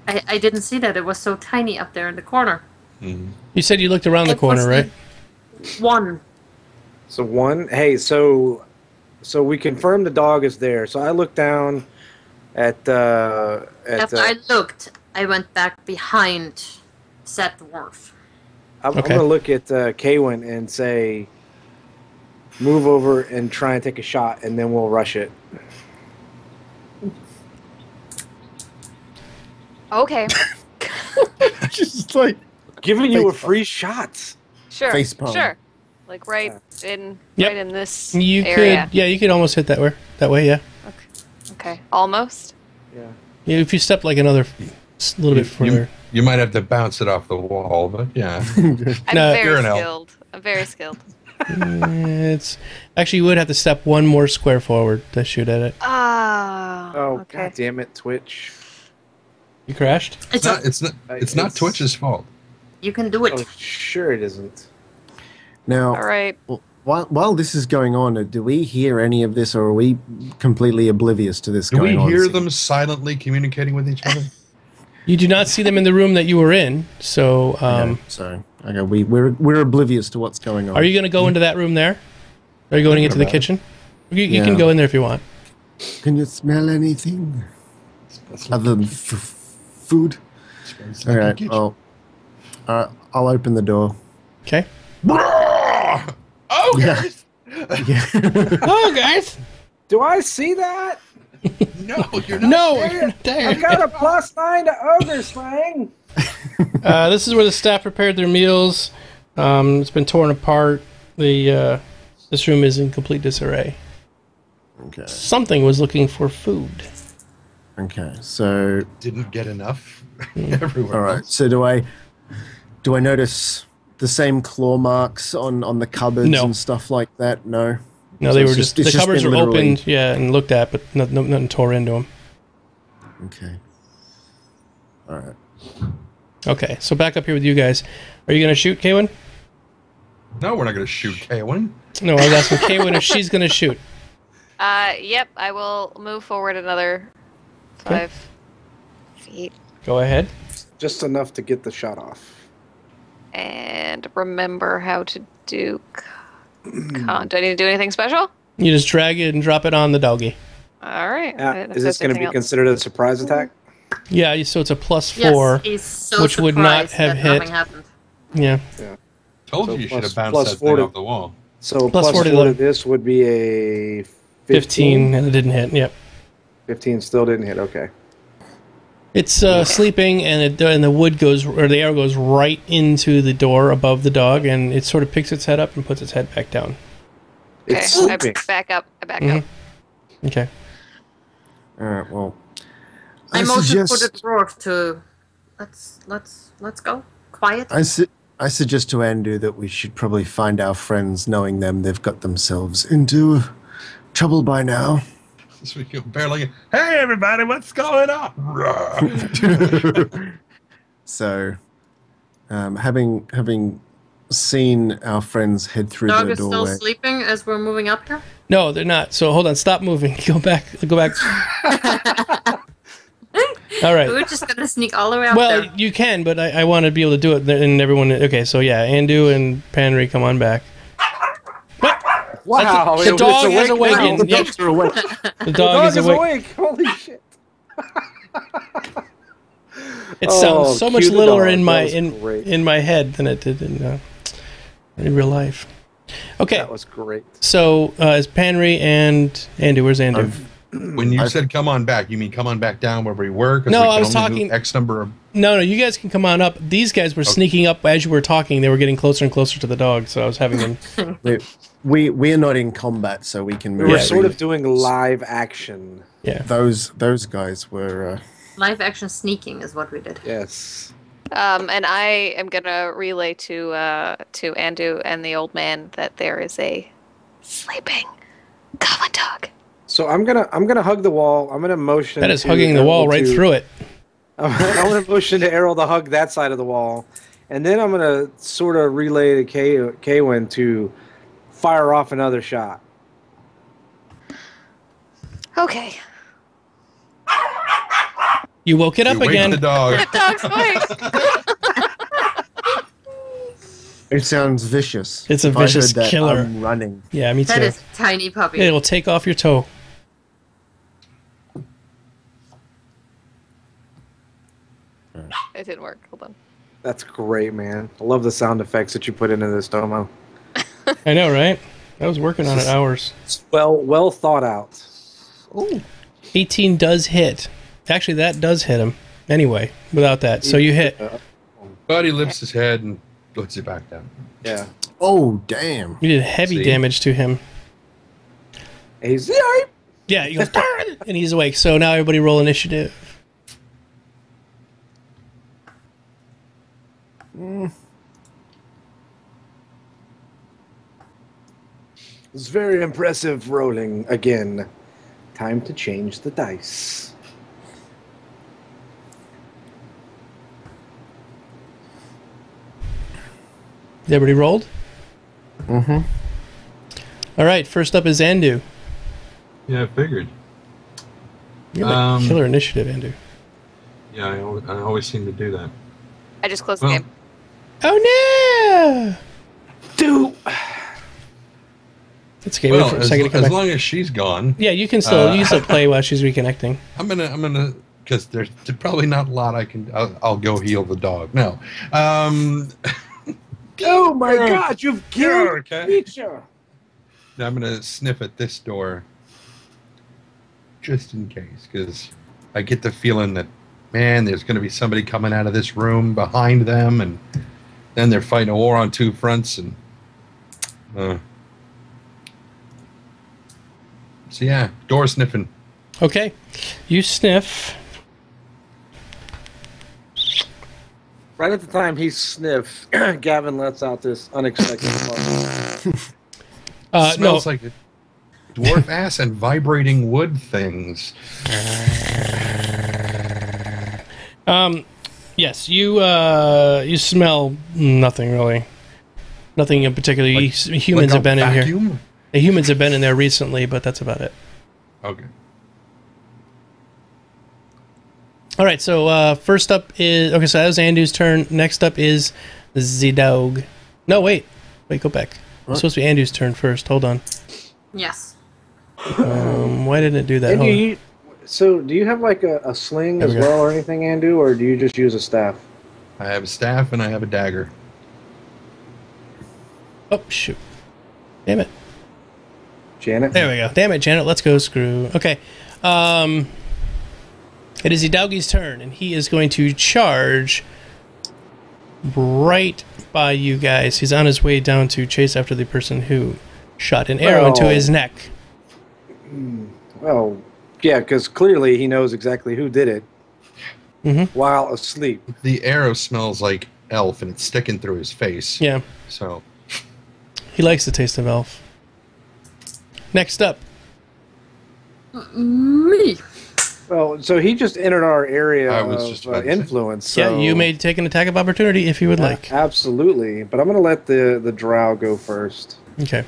I didn't see that. It was so tiny up there in the corner. Mm-hmm. You said you looked around the corner, right? One. So one. Hey, so we confirmed the dog is there. So I looked down at After I looked, I went back behind said dwarf. I'm gonna look at Kaywin and say, move over and try and take a shot, and then we'll rush it. Okay. Just like giving you a free shot. Sure. Facepalm. Sure. Like right in this you area. You could almost hit that way, yeah. Okay. Almost. Yeah, if you step like another little bit further. You might have to bounce it off the wall, but yeah. I'm very skilled. It's actually, you would have to step one more square forward to shoot at it. Oh, okay. God damn it, Twitch. You crashed? It's not Twitch's fault. You can do it. Oh, sure it isn't. Now, All right. while this is going on, do we hear any of this, or are we completely oblivious to this Do going we on? hear them silently communicating with each other? You do not see them in the room that you were in, so... we're oblivious to what's going on. Are you going to go into that room there? Are you going into the kitchen? You can go in there if you want. Can you smell anything other than food? All right. I'll open the door. Okay. Oh, guys! Oh, guys! Do I see that? No, you're not. No, you're not there. I got a +9 to ogre slang. This is where the staff prepared their meals. It's been torn apart. This room is in complete disarray. Okay. Something was looking for food. Okay. So Didn't get enough everywhere. all right. else. So do I notice the same claw marks on the cupboards No. and stuff like that? No. No, So they it's were just- just it's the just cupboards been were literally- opened, and looked at, but nothing tore into them. Okay. All right. Okay, so back up here with you guys. Are you going to shoot Kaywin? No, we're not going to shoot Kaywin. No, I was asking Kaywin if she's going to shoot. Yep. I will move forward another 5 feet Go ahead. Just enough to get the shot off. and remember how to do. Do I need to do anything special? You just drag it and drop it on the doggy. All right. I didn't know if Is this there's going to be anything else. considered a surprise attack? Yeah, so it's a +4. Yes, he's so which would not surprised have that hit. nothing happened. Yeah. Told So you you should plus- have bounced plus that thing 40. off the wall. So Plus plus 40 4 to left. this would be a 15, and it didn't hit. Yep. 15 still didn't hit. Okay. It's sleeping, and the wood goes, or the arrow goes right into the door above the dog, and it sort of picks its head up and puts its head back down. Okay, It's I sleeping. back up. up. Okay. All right. Well, I motion for the dwarf to let's go. Quiet. I suggest to Andu that we should probably find our friends, knowing them they've got themselves into trouble by now. So we go barely. Hey, everybody, what's going on? So, having seen our friends head through Dog the is still doorway, sleeping as we're moving up here. No, they're not. So hold on. Stop moving. Go back. All right. We're just gonna sneak all the way up Well, there. you can, but I want to be able to do it, and everyone. Okay, so yeah, Andu and Panry, come on back. Wow. The dog is now. awakened. Yep. dogs are awake. The dog is awake. Holy shit. It sounds so much cue the littler dog. in That my was great. in my head than it did in real life. Okay, That was great. so is Panry and Andu? Where's Andu? When you said come on back, you mean come on back down where we were? 'Cause No, we I can was only move talking- X number of. No, you guys can come on up. These guys were sneaking up as you were talking. They were getting closer and closer to the dog, so I was having them. We're not in combat, so we can We move. were Yeah. sort of doing live action. Yeah. Those guys were Live action sneaking is what we did. Yes. And I am gonna relay to Andu and the old man that there is a sleeping goblin dog. So I'm gonna hug the wall. I'm gonna motion. That is to hugging the Errol wall right to- through it. I'm gonna motion to Errol to hug that side of the wall, and then I'm gonna sort of relay to Kaywin to fire off another shot. Okay. You woke it up You wake again. the dog. The dog's awake. It sounds vicious. It's a If I heard vicious that, killer. I'm running. Yeah, me too. That is a tiny puppy. It will take off your toe. It didn't work. Hold on. That's great, man. I love the sound effects that you put into this, Tomo. I know, right? I was working on it hours. It's well thought out. Ooh. 18 does hit. Actually, that does hit him. Anyway, without that. So you hit. But he lifts his head and puts it back down. Yeah. Oh, damn. You did heavy See? damage to him. He's Yeah, he goes, "Darn!" and he's awake. So now everybody roll initiative. It's very impressive rolling again. Time to change the dice. Everybody rolled? Mm-hmm. All right, first up is Andu. Yeah, I figured. You have a killer initiative, Andu. Yeah, I always seem to do that. I just closed Well, the game. Oh no! Dude! It's okay. Wait Well, for a second to come as back. long as she's gone, Yeah, you can still play while she's reconnecting. I'm gonna, because there's probably not a lot I can. I'll go heal the dog. No. Oh my God! You've killed a Okay. creature. I'm gonna sniff at this door, just in case, because I get the feeling that, man, there's gonna be somebody coming out of this room behind them, and then they're fighting a war on two fronts, and. So yeah, door sniffing. Okay, you sniff. Right at the time he sniffs, Gavin lets out this unexpected fart. No, Smells like dwarf ass and vibrating wood things. yes, you smell nothing really. Nothing in particular. Humans have been in here. Vacuum? The humans have been in there recently, but that's about it. Okay. All right, so first up is... Okay, so that was Andu's turn. Next up is the dog. No, wait, go back. It's supposed to be Andu's turn first. Hold on. Yes. Why didn't it do that? And Hold on. so, do you have like a sling There as we go. well or anything, Andu, or do you just use a staff? I have a staff and I have a dagger. Oh, shoot. Damn it. Janet? There we go. Damn it, Janet. Let's go screw. Okay. It is Hidalgi's turn, and he is going to charge right by you guys. He's on his way down to chase after the person who shot an arrow into his neck. Well, yeah, because clearly he knows exactly who did it while asleep. The arrow smells like elf and it's sticking through his face. Yeah. So He likes the taste of elf. Next up. Me. Well, so he just entered our area I was of just about to say. influence. So Yeah, you may take an attack of opportunity if you would like. Absolutely. But I'm going to let the drow go first. Okay.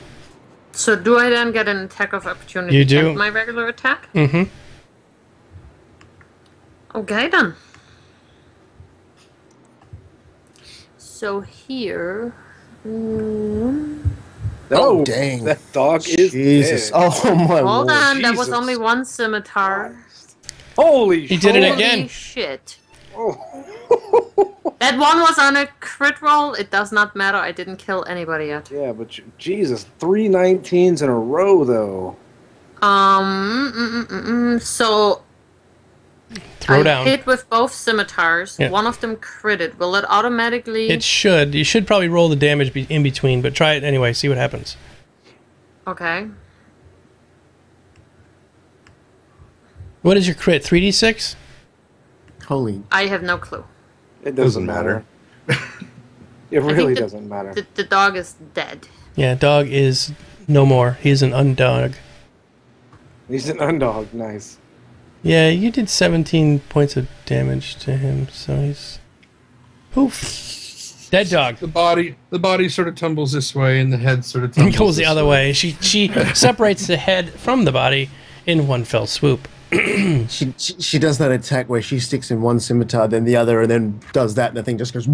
So do I then get an attack of opportunity? You do. And my regular attack? Mm-hmm. Okay then. So here. Oh, dang. That dog is Jesus. dead. Oh, my Hold lord. on, that was Jesus. only one scimitar. Holy He did it Holy again. shit. Oh. That one was on a crit roll. It does not matter. I didn't kill anybody yet. Yeah, but Jesus, 3 19s in a row, though. So Throw I down. hit with both scimitars. Yeah. One of them critted. Will it automatically? It should. You should probably roll the damage in between, but try it anyway. See what happens. Okay. What is your crit? 3d6? Holy. I have no clue. It doesn't matter. It really doesn't matter. The dog is dead. Yeah, dog is no more. He's an undog. He's an undog. Nice. Yeah, you did 17 points of damage to him, so he's... Poof. Dead dog. The body sort of tumbles this way, and the head sort of tumbles Goes the this other way. She separates the head from the body in one fell swoop. She does that attack where she sticks in one scimitar, then the other, and then does that, and the thing just goes.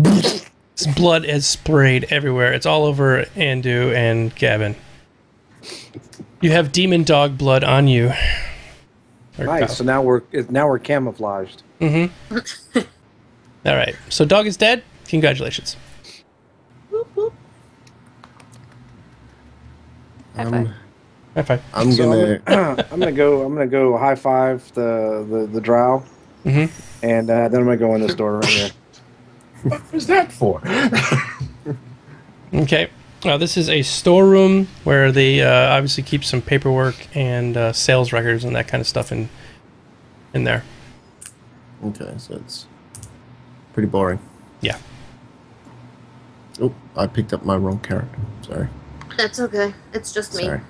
Blood is sprayed everywhere. It's all over Andu and Gavin. You have demon dog blood on you. Nice. So now we're camouflaged. Mm-hmm. All right. So dog is dead. Congratulations. High five. High five. I'm gonna go high five the drow, Mm-hmm. and then I'm gonna go in this door right here. What was that for? Okay. This is a storeroom where they obviously keep some paperwork and sales records and that kind of stuff in there. Okay, so it's pretty boring. Yeah. Oh, I picked up my wrong character. Sorry. That's okay. It's just me. Sorry.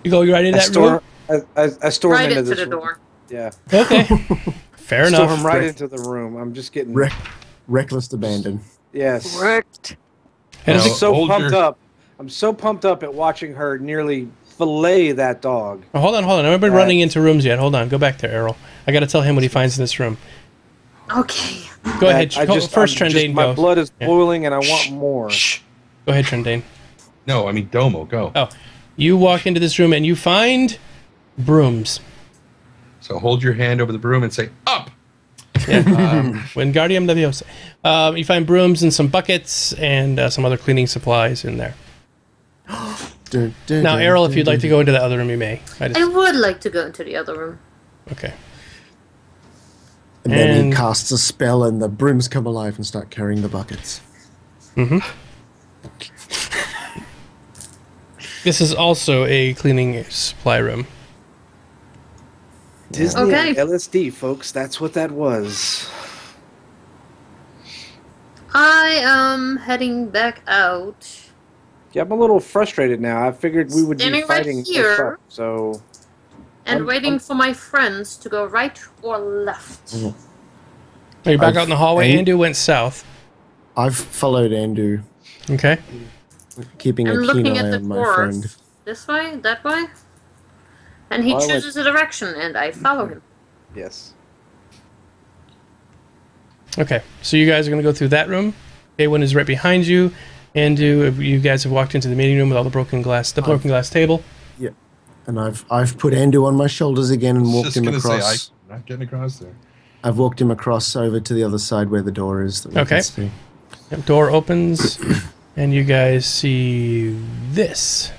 You go right into that room? I storm Right into into this the room. door. Yeah. Okay. Fair enough. Storm right into the room. I'm just getting Reckless abandon. yes. Wrecked. And I'm it's- so pumped up. I'm so pumped up at watching her nearly fillet that dog. Oh, hold on. I haven't been running into rooms yet. Hold on. Go back there, Errol. I got to tell him what he finds in this room. Okay. Go ahead. First, I'm Trendane, my go. blood is boiling and I want more. Go ahead, Trendane. No, I mean Domo. Go. Oh, you walk into this room and you find brooms. So hold your hand over the broom and say up. Yeah. Wingardium Leviosa. You find brooms and some buckets and some other cleaning supplies in there. Now, Errol, if you'd like to go into the other room, you may. I would like to go into the other room. Okay. And then And- he casts a spell, and the brooms come alive and start carrying the buckets. Mm-hmm. This is also a cleaning supply room. Disney Okay. and LSD, folks. That's what that was. I am heading back out. Yeah, I'm a little frustrated now. I figured we would be Standing right fighting. here. as such, so And waiting for my friends to go right or left. Are you back I've- out in the hallway? and- Andu went south. I've followed Andu, Okay. keeping I'm a keen looking eye at the on my friend. dwarf. This way? That way? And he Well, I went- chooses a direction, and I follow him. yes. Okay. So you guys are going to go through that room. Awen is right behind you. Andu, you guys have walked into the meeting room with all the broken glass table. Yeah, and I've put Andu on my shoulders again and walked Just him gonna across. say I'm not getting across there. I've walked him across over to the other side where the door is. That we Okay. can see. Yep, door opens, and you guys see this.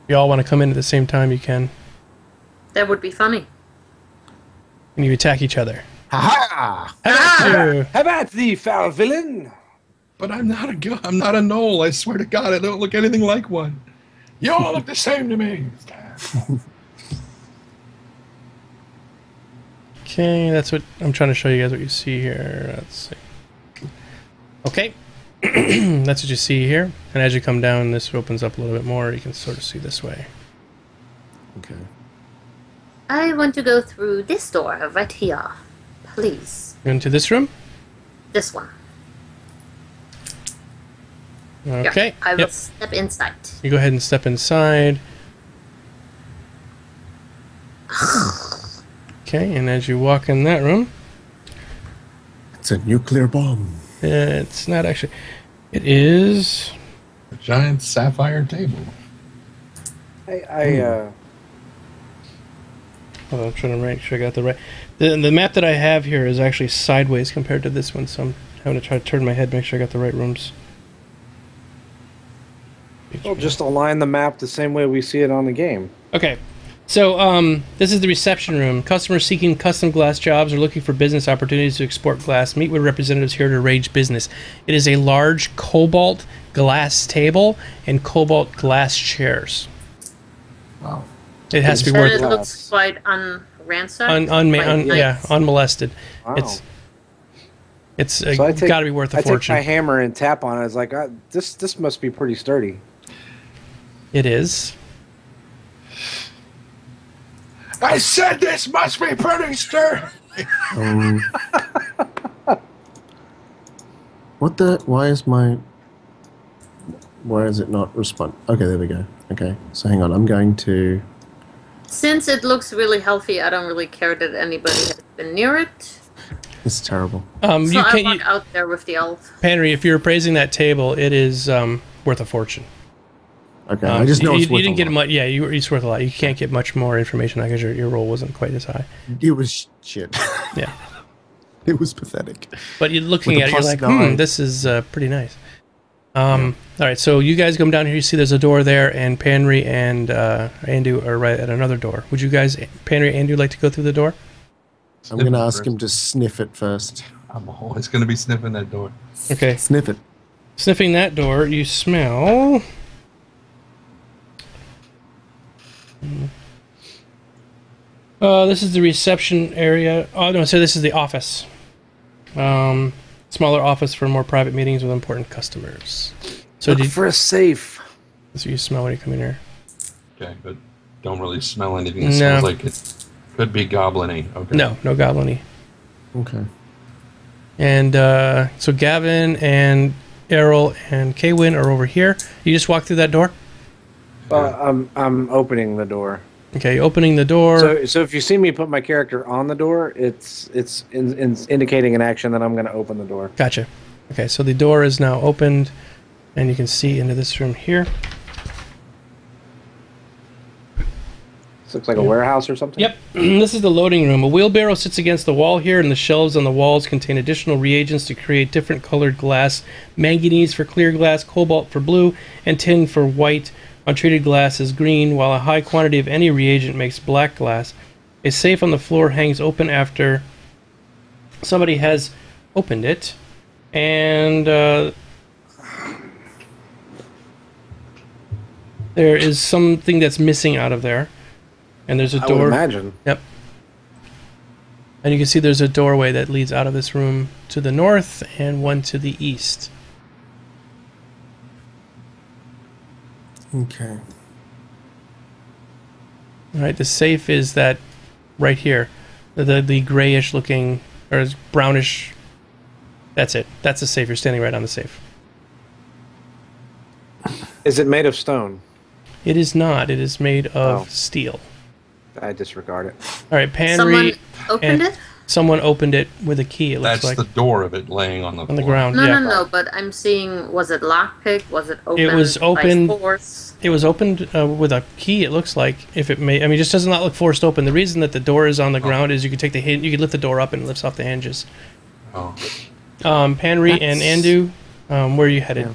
If you all want to come in at the same time, you can. That would be funny. And you attack each other. Ha Two. How about thee, foul villain? But I'm not a gnoll. I swear to God, I don't look anything like one. You all look the same to me. Okay, that's what I'm trying to show you guys what you see here. Let's see. Okay. That's what you see here. And as you come down, this opens up a little bit more. You can sort of see this way. Okay. I want to go through this door right here. Please. Into this room? This one. Okay. Here, I will Yep. step inside. You go ahead and step inside. Okay, and as you walk in that room, It's a nuclear bomb. it's not actually. It is. A giant sapphire table. I Hold on, I'm trying to make sure I got the right. The map that I have here is actually sideways compared to this one, so I'm having to try to turn my head, make sure I got the right rooms. Well, just align the map the same way we see it on the game. Okay, so this is the reception room. Customers seeking custom glass jobs or looking for business opportunities to export glass meet with representatives here to arrange business. It is a large cobalt glass table and cobalt glass chairs. Wow. It has to be But worth it glass. looks quite ransacked? Unmolested. Wow. It's So got to be worth a I fortune. take my hammer and tap on it. It's like, this must be pretty sturdy. It is. I said this must be pretty sturdy. Why is it not respond? Okay, there we go. Okay, so hang on. I'm going to. Since it looks really healthy, I don't really care that anybody has been near it. It's terrible. So I walk out there with the elf. Henry, if you're appraising that table, it is worth a fortune. Okay, I just know it's worth you didn't a get lot. much. Yeah, it's worth a lot. You can't get much more information because your roll wasn't quite as high. It was shit. Yeah, It was pathetic. but you're looking With at the it, you're like, +9. this is pretty nice. All right, so you guys come down here. You see there's a door there, and Panry and Andu are right at another door. Would you guys, Panry and Andu, like to go through the door? I'm going to ask him to sniff it first. I'm always going to be sniffing that door. Okay. Sniff it. Sniffing that door, you smell. This is the reception area. Oh no, so this is the office. Smaller office for more private meetings with important customers. So Look for a safe. That's what you smell when you come in here. Okay, but don't really smell anything that No. smells like it could be goblin-y. Okay. No goblin-y. Okay. And so Gavin and Errol and Kaywin are over here. You just walk through that door. I'm opening the door. Okay, opening the door. So if you see me put my character on the door, it's indicating an action that I'm going to open the door. Gotcha. Okay, so the door is now opened, and you can see into this room here. This looks like a warehouse or something. Yep, this is the loading room. A wheelbarrow sits against the wall here, and the shelves on the walls contain additional reagents to create different colored glass. Manganese for clear glass, cobalt for blue, and tin for white. Untreated glass is green, while a high quantity of any reagent makes black glass. A safe on the floor hangs open after somebody has opened it. And there is something that's missing out of there. And there's a I door. would imagine. Yep. And you can see there's a doorway that leads out of this room to the north and one to the east. Okay. All right, the safe is that right here. The grayish looking, or brownish. That's it. That's the safe. You're standing right on the safe. Is it made of stone? It is not. It is made of Oh. steel. I disregard it. All right, Panry. Someone opened it? Someone opened it with a key, it looks That's like. the door of it laying on the On the floor. ground, No, yeah. no, but I'm seeing, was it lockpicked? Was it opened was opened- by force? It was opened with a key, it looks like. If it may, I mean, it just does not look forced open. The reason that the door is on the ground is you could take the hinge, you could lift the door up and it lifts off the hinges. Oh. Panry and Andu, where are you headed?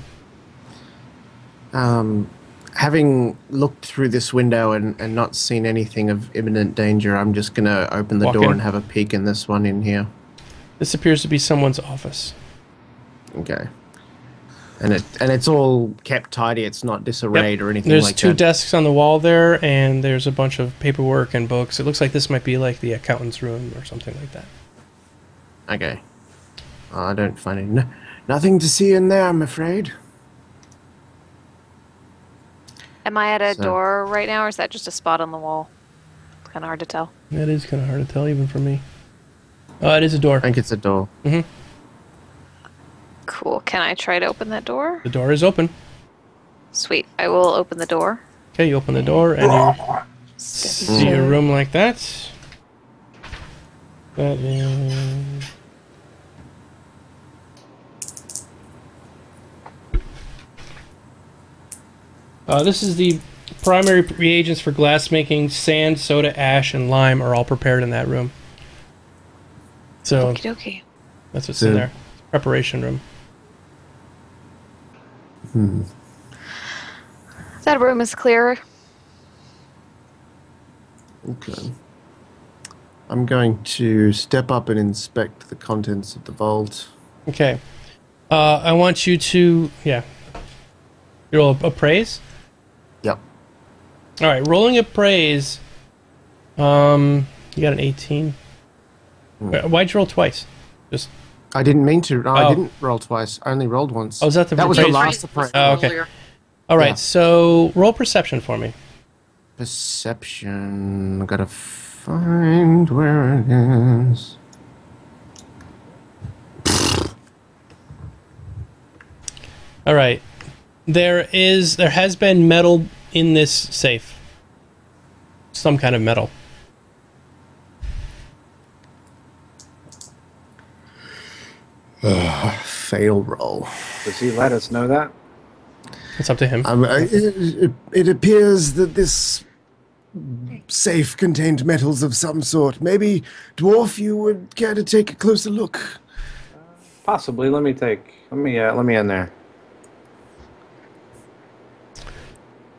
Having looked through this window and not seen anything of imminent danger, I'm just going to open the Walk door in. and have a peek in this one in here. This appears to be someone's office. Okay. And it's all kept tidy. It's not disarrayed or anything There's like two that. desks on the wall there, and there's a bunch of paperwork and books. It looks like this might be like the accountant's room or something like that. Okay. I don't find it. Nothing to see in there, I'm afraid. Am I at a So- door right now, or is that just a spot on the wall? It's kind of hard to tell. That is kind of hard to tell, even for me. It is a door. I think it's a door. Cool. Can I try to open that door? The door is open. Sweet. I will open the door. Okay, you open the door, and you see a room like that. That is... this is the primary reagents for glass making. Sand, soda, ash, and lime are all prepared in that room. So Okie dokie. that's what's in there. Preparation room. That room is clear. Okay. I'm going to step up and inspect the contents of the vault. Okay. I want you to... Yeah. You roll appraise? Yep. All right, rolling appraise. You You got an 18. Why'd you roll twice? Just. I didn't mean to. No, I didn't roll twice. I only rolled once. Oh, is that the That was the appraisal? last appraisal. Oh, okay. Earlier. All right, Yeah. so roll perception for me. Perception. I gotta find where it is. All right. There has been metal in this safe. Some kind of metal. Fail roll. Does he let us know that? It's up to him. It appears that this safe contained metals of some sort. Maybe, Dwarf, you would care to take a closer look? Possibly. Let me in there.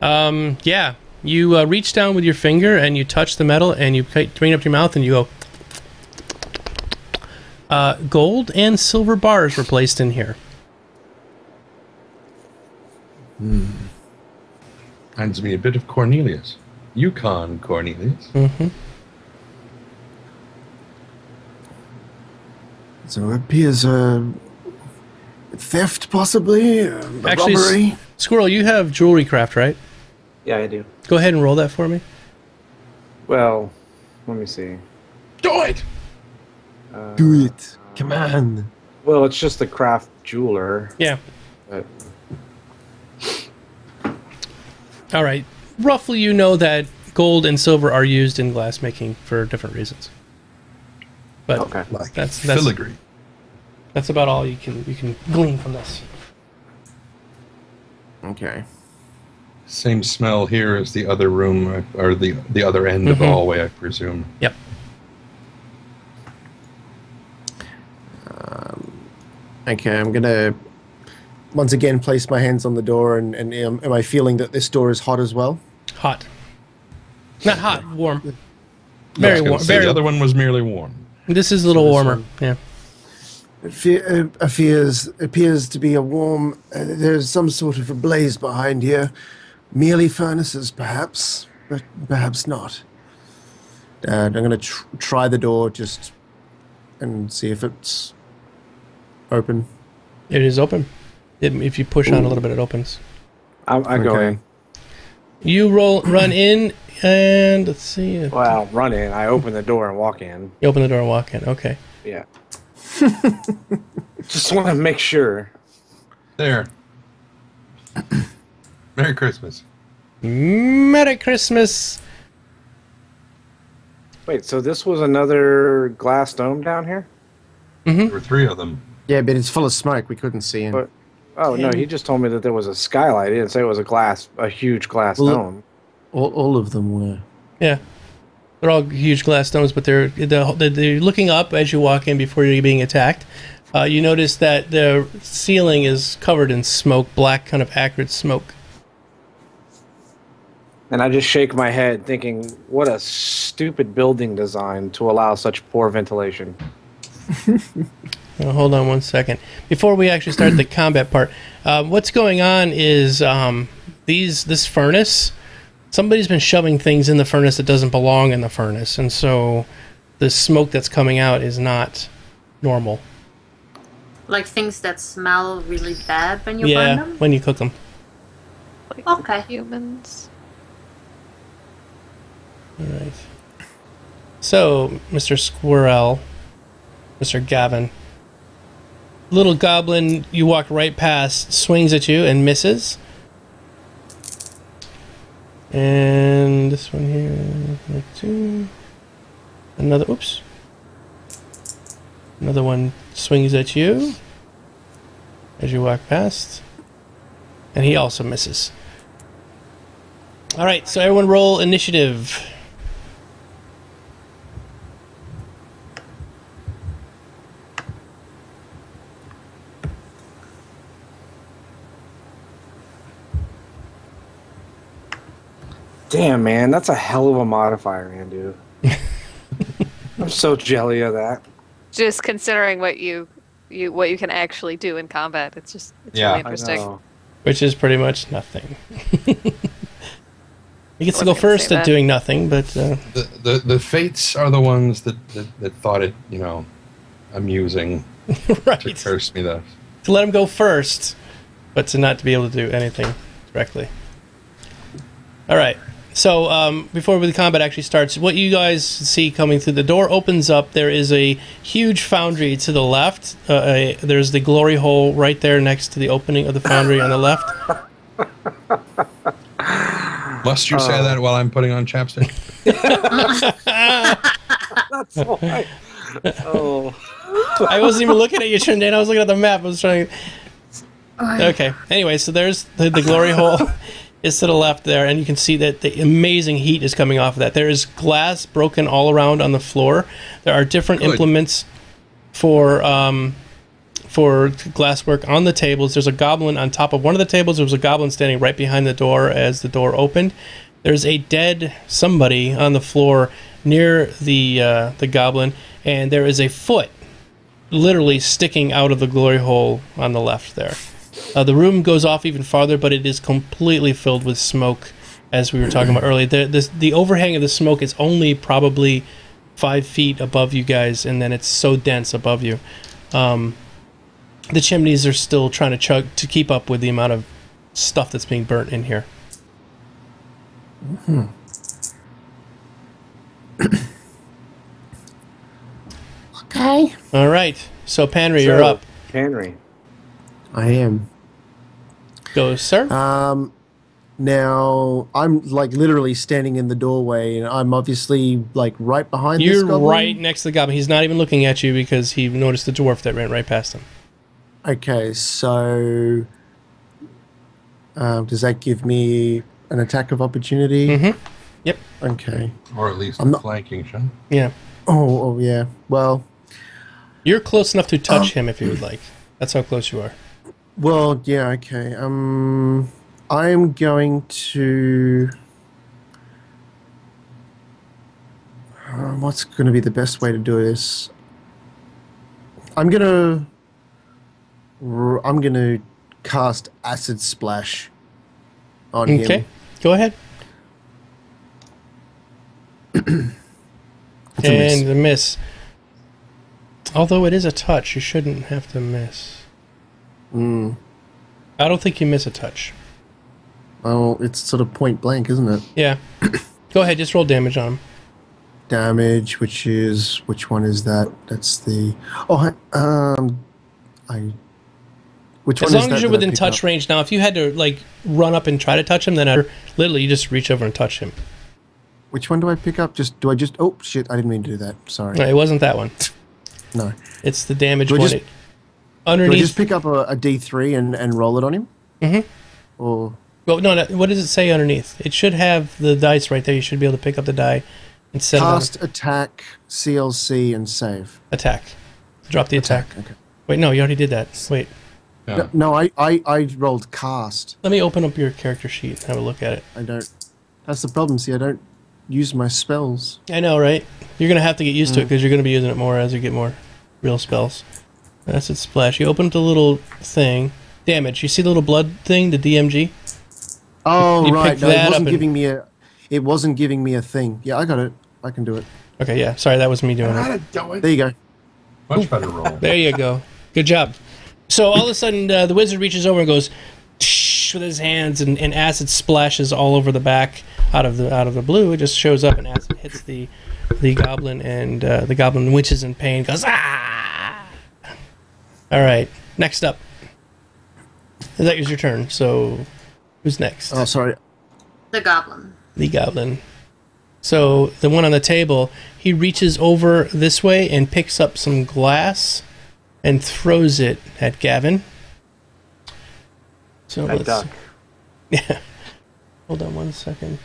Yeah. You reach down with your finger and you touch the metal and you bring it up to your mouth and you go. Gold and silver bars were placed in here. Reminds me a bit of Cornelius. Yukon Cornelius. Mm-hmm. So it appears theft, possibly? Actually, robbery? Squirrel, you have jewelry craft, right? Yeah, I do. Go ahead and roll that for me. Well, let me see. Do it! Do it. Come on. Well, it's just the craft jeweler. Yeah. But All right. Roughly, you know that gold and silver are used in glassmaking for different reasons. But okay. that's Filigree. that's about all you can glean from this. Okay. Same smell here as the other room, or the other end of the hallway, I presume. Yep. Okay, I'm gonna once again place my hands on the door, and am I feeling that this door is hot as well? Hot. Not hot. Warm. I was Very gonna warm. say, Very. the other one was merely warm. This is a little this warmer. one- Yeah. It appears to be a warm... there's some sort of a blaze behind here. Merely furnaces, perhaps, but perhaps not. I'm gonna try the door just and see if it's open. It is open. If you push on a little bit, it opens. I go Okay. in. You run in, and let's see. Well, run in. I open the door and walk in. You open the door and walk in. Okay. Yeah. Just want to make sure. There. Merry Christmas. Merry Christmas. Wait, so this was another glass dome down here? There were 3 of them. Yeah, but it's full of smoke. We couldn't see in. But oh no, he just told me that there was a skylight. He didn't say it was a huge glass dome. All of them were. Yeah. They're all huge glass domes, but they're looking up as you walk in before you're being attacked. You notice that the ceiling is covered in smoke, black kind of acrid smoke. And I just shake my head, thinking, "What a stupid building design to allow such poor ventilation." Now, hold on one second. Before we actually start the combat part, what's going on is this furnace. Somebody's been shoving things in the furnace that doesn't belong in the furnace, and so the smoke that's coming out is not normal. Like things that smell really bad when you burn Yeah, them? when you cook them. Like Okay. humans. All right. So, Mr. Squirrel, Mr. Gavin, little goblin you walk right past swings at you and misses. And this one here, like 2. Another, oops. Another one swings at you as you walk past. And he also misses. All right, so everyone roll initiative. Damn, man, that's a hell of a modifier, Andu. I'm so jelly of that. Just considering what you can actually do in combat, it's Yeah. really I interesting. know. Which is pretty much nothing. He gets to go first at doing nothing, but the fates are the ones that thought it, amusing right. to curse me thus. To let him go first, but to not to be able to do anything directly. All right. So before the combat actually starts, what you guys see coming through the door opens up. There is a huge foundry to the left. There's the glory hole right there next to the opening of the foundry on the left. Must you say that while I'm putting on chapstick? That's why. Oh. I wasn't even looking at you, Trinidad. I was looking at the map. I was trying. Okay. Anyway, so there's the glory hole. Is to the left there, and you can see that the amazing heat is coming off of that. There is glass broken all around on the floor. There are different implements for glasswork on the tables. There's a goblin on top of one of the tables. There was a goblin standing right behind the door as the door opened. There's a dead somebody on the floor near the goblin, and there is a foot literally sticking out of the glory hole on the left there. The room goes off even farther, but it is completely filled with smoke, as we were talking about earlier. The overhang of the smoke is only probably 5 feet above you guys, and then it's so dense above you. The chimneys are still trying to chug to keep up with the amount of stuff that's being burnt in here. Mm-hmm. Okay. All right. So, Panry, you're up. Panry. I am. Go, sir. Now I'm like literally standing in the doorway, and I'm obviously like right behind this You're goblin. right next to the goblin. He's not even looking at you because he noticed the dwarf that ran right past him. Okay, so does that give me an attack of opportunity? Mm-hmm. Yep. Okay. Or at least flanking, Sean. Yeah. Oh, yeah. Well, you're close enough to touch him if you would like. That's how close you are. Well, yeah, okay. I'm going to... what's going to be the best way to do this? I'm going to cast Acid Splash on him. Okay, go ahead. And a miss. Although it is a touch, you shouldn't have to miss. I don't think you miss a touch. Well, it's sort of point blank, isn't it? Yeah. Go ahead, just roll damage on him. Damage, which one is that? That's the... Which as one long as you're within touch range. Now, if you had to, like, run up and try to touch him, then literally you just reach over and touch him. Which one do I pick up? Oh, shit, I didn't mean to do that. Sorry. No, it wasn't that one. No. It's the damage one. Underneath. Do I just pick up a D3 and roll it on him? Mm-hmm. Or... Well, no, what does it say underneath? It should have the dice right there. You should be able to pick up the die and set Cast, attack, CLC, and save. Attack. Drop the attack. Okay. Wait, no, you already did that. Wait. Yeah. No, I rolled cast. Let me open up your character sheet and have a look at it. I don't... That's the problem, see, I don't use my spells. I know, right? You're going to have to get used to it because you're going to be using it more as you get more real spells. That's it, splash. You open up the little thing. Damage. You see the little blood thing, the DMG? Oh, right. No, it wasn't giving me a thing. Yeah, I got it. I can do it. Okay, yeah. Sorry, that was me doing it. There you go. Much better roll. There you go. Good job. So all of a sudden, the wizard reaches over and goes with his hands, and acid splashes all over the back out of the blue. It just shows up, and acid hits the goblin, and the goblin winches in pain. Goes ah! All right. Next up. That was your turn. So who's next? Oh, sorry. The goblin. The goblin. So the one on the table, he reaches over this way and picks up some glass and throws it at Gavin. So let's duck. Yeah. Hold on one second.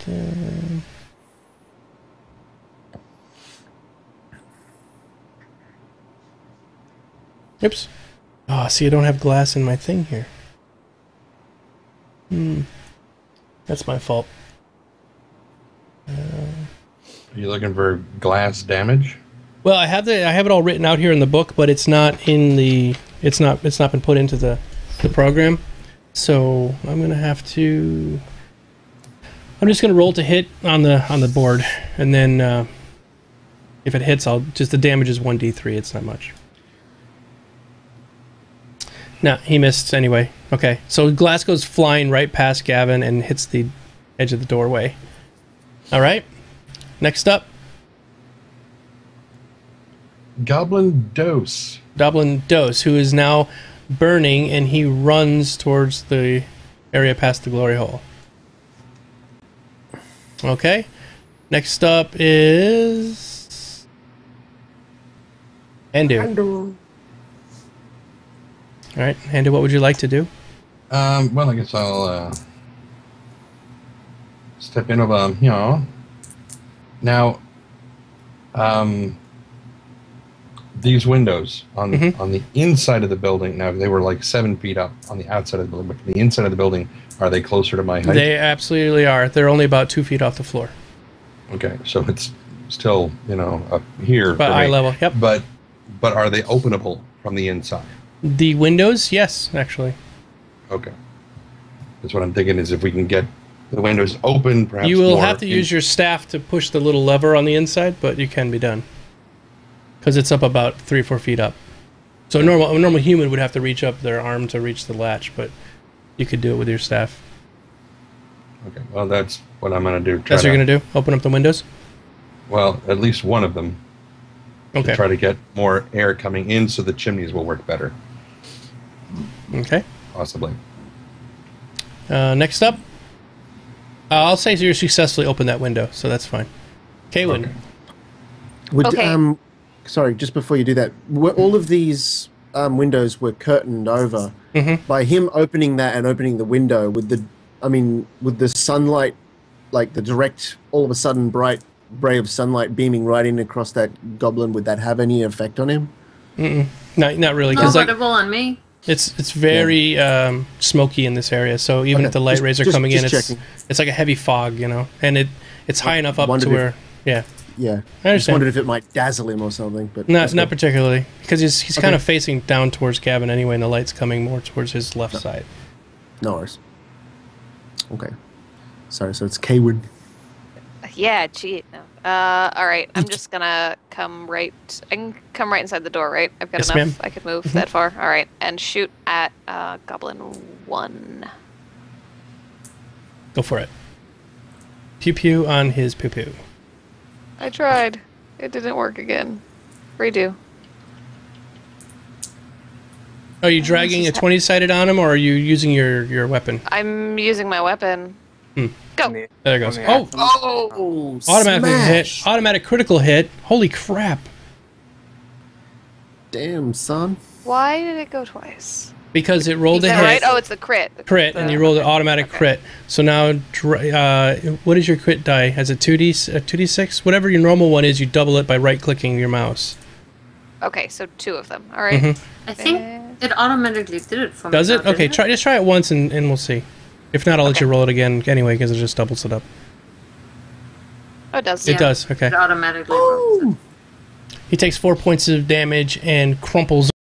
Oops. Oh, see, I don't have glass in my thing here. That's my fault. Are you looking for glass damage? Well, I have it all written out here in the book, but it's not in the it's not been put into the program. So I'm gonna have to I'm just going to roll to hit on the board, and then if it hits, the damage is 1d3. It's not much. No, he missed anyway. Okay, so glass goes flying right past Gavin and hits the edge of the doorway. All right, next up. Goblin Dose. Goblin Dose, who is now burning, and he runs towards the area past the glory hole. Okay. Next up is Andu. All right, Andu, what would you like to do? Well, I guess I'll step in over here. Now, these windows on the inside of the building, now they were like 7 feet up on the outside of the building, but the inside of the building, are they closer to my height? They absolutely are. They're only about 2 feet off the floor. Okay, so it's still, up here. About eye level, yep. But are they openable from the inside? The windows, yes, actually. Okay. That's what I'm thinking, is if we can get the windows open, perhaps you will have to use your staff to push the little lever on the inside, but you can be done. Because it's up about 3 or 4 feet up. So a normal human would have to reach up their arm to reach the latch, but you could do it with your staff. Okay, well, that's what I'm going to do. That's what you're going to do? Open up the windows? Well, at least one of them. Okay. To try to get more air coming in so the chimneys will work better. Okay. Possibly. Next up. I'll say you successfully opened that window, so that's fine. Kaylin. Okay. Sorry, just before you do that, all of these windows were curtained over. Mm-hmm. By him opening that and opening the window, with the sunlight, like the direct, all of a sudden bright ray of sunlight beaming right in across that goblin, would that have any effect on him? Mm-mm. Not really. No, but it will on me. It's very smoky in this area, so even if the light rays are coming in, it's like a heavy fog, and it's high enough up to where, yeah. Yeah, I understand. Just wondered if it might dazzle him or something, but not particularly, because he's kind of facing down towards Gavin anyway, and the light's coming more towards his left side. No worries. Okay, sorry. So it's Kaywin. Yeah, gee. No. All right. I'm just gonna come right. I can come right inside the door, right? I've got Yes, enough. ma'am. I could move that far. All right, and shoot at Goblin 1. Go for it. Pew pew on his poo poo. I tried. It didn't work again. Redo. Are you dragging a 20-sided on him, or are you using your weapon? I'm using my weapon. Go. There it goes. Oh! Automatically hit. Automatic critical hit. Holy crap. Damn, son. Why did it go twice? Because it rolled Is a that hit. right? Oh, it's the crit. And you rolled an automatic crit. So now, what is your crit die? Has a 2d6? Whatever your normal one is, you double it by right-clicking your mouse. Okay, so 2 of them. All right. I think it automatically did it for me. Does it? now, Okay, didn't just try it once and we'll see. If not, I'll let you roll it again anyway, because it just doubles it up. Oh, it does. It does, okay. It automatically rolls it. He takes 4 points of damage and crumples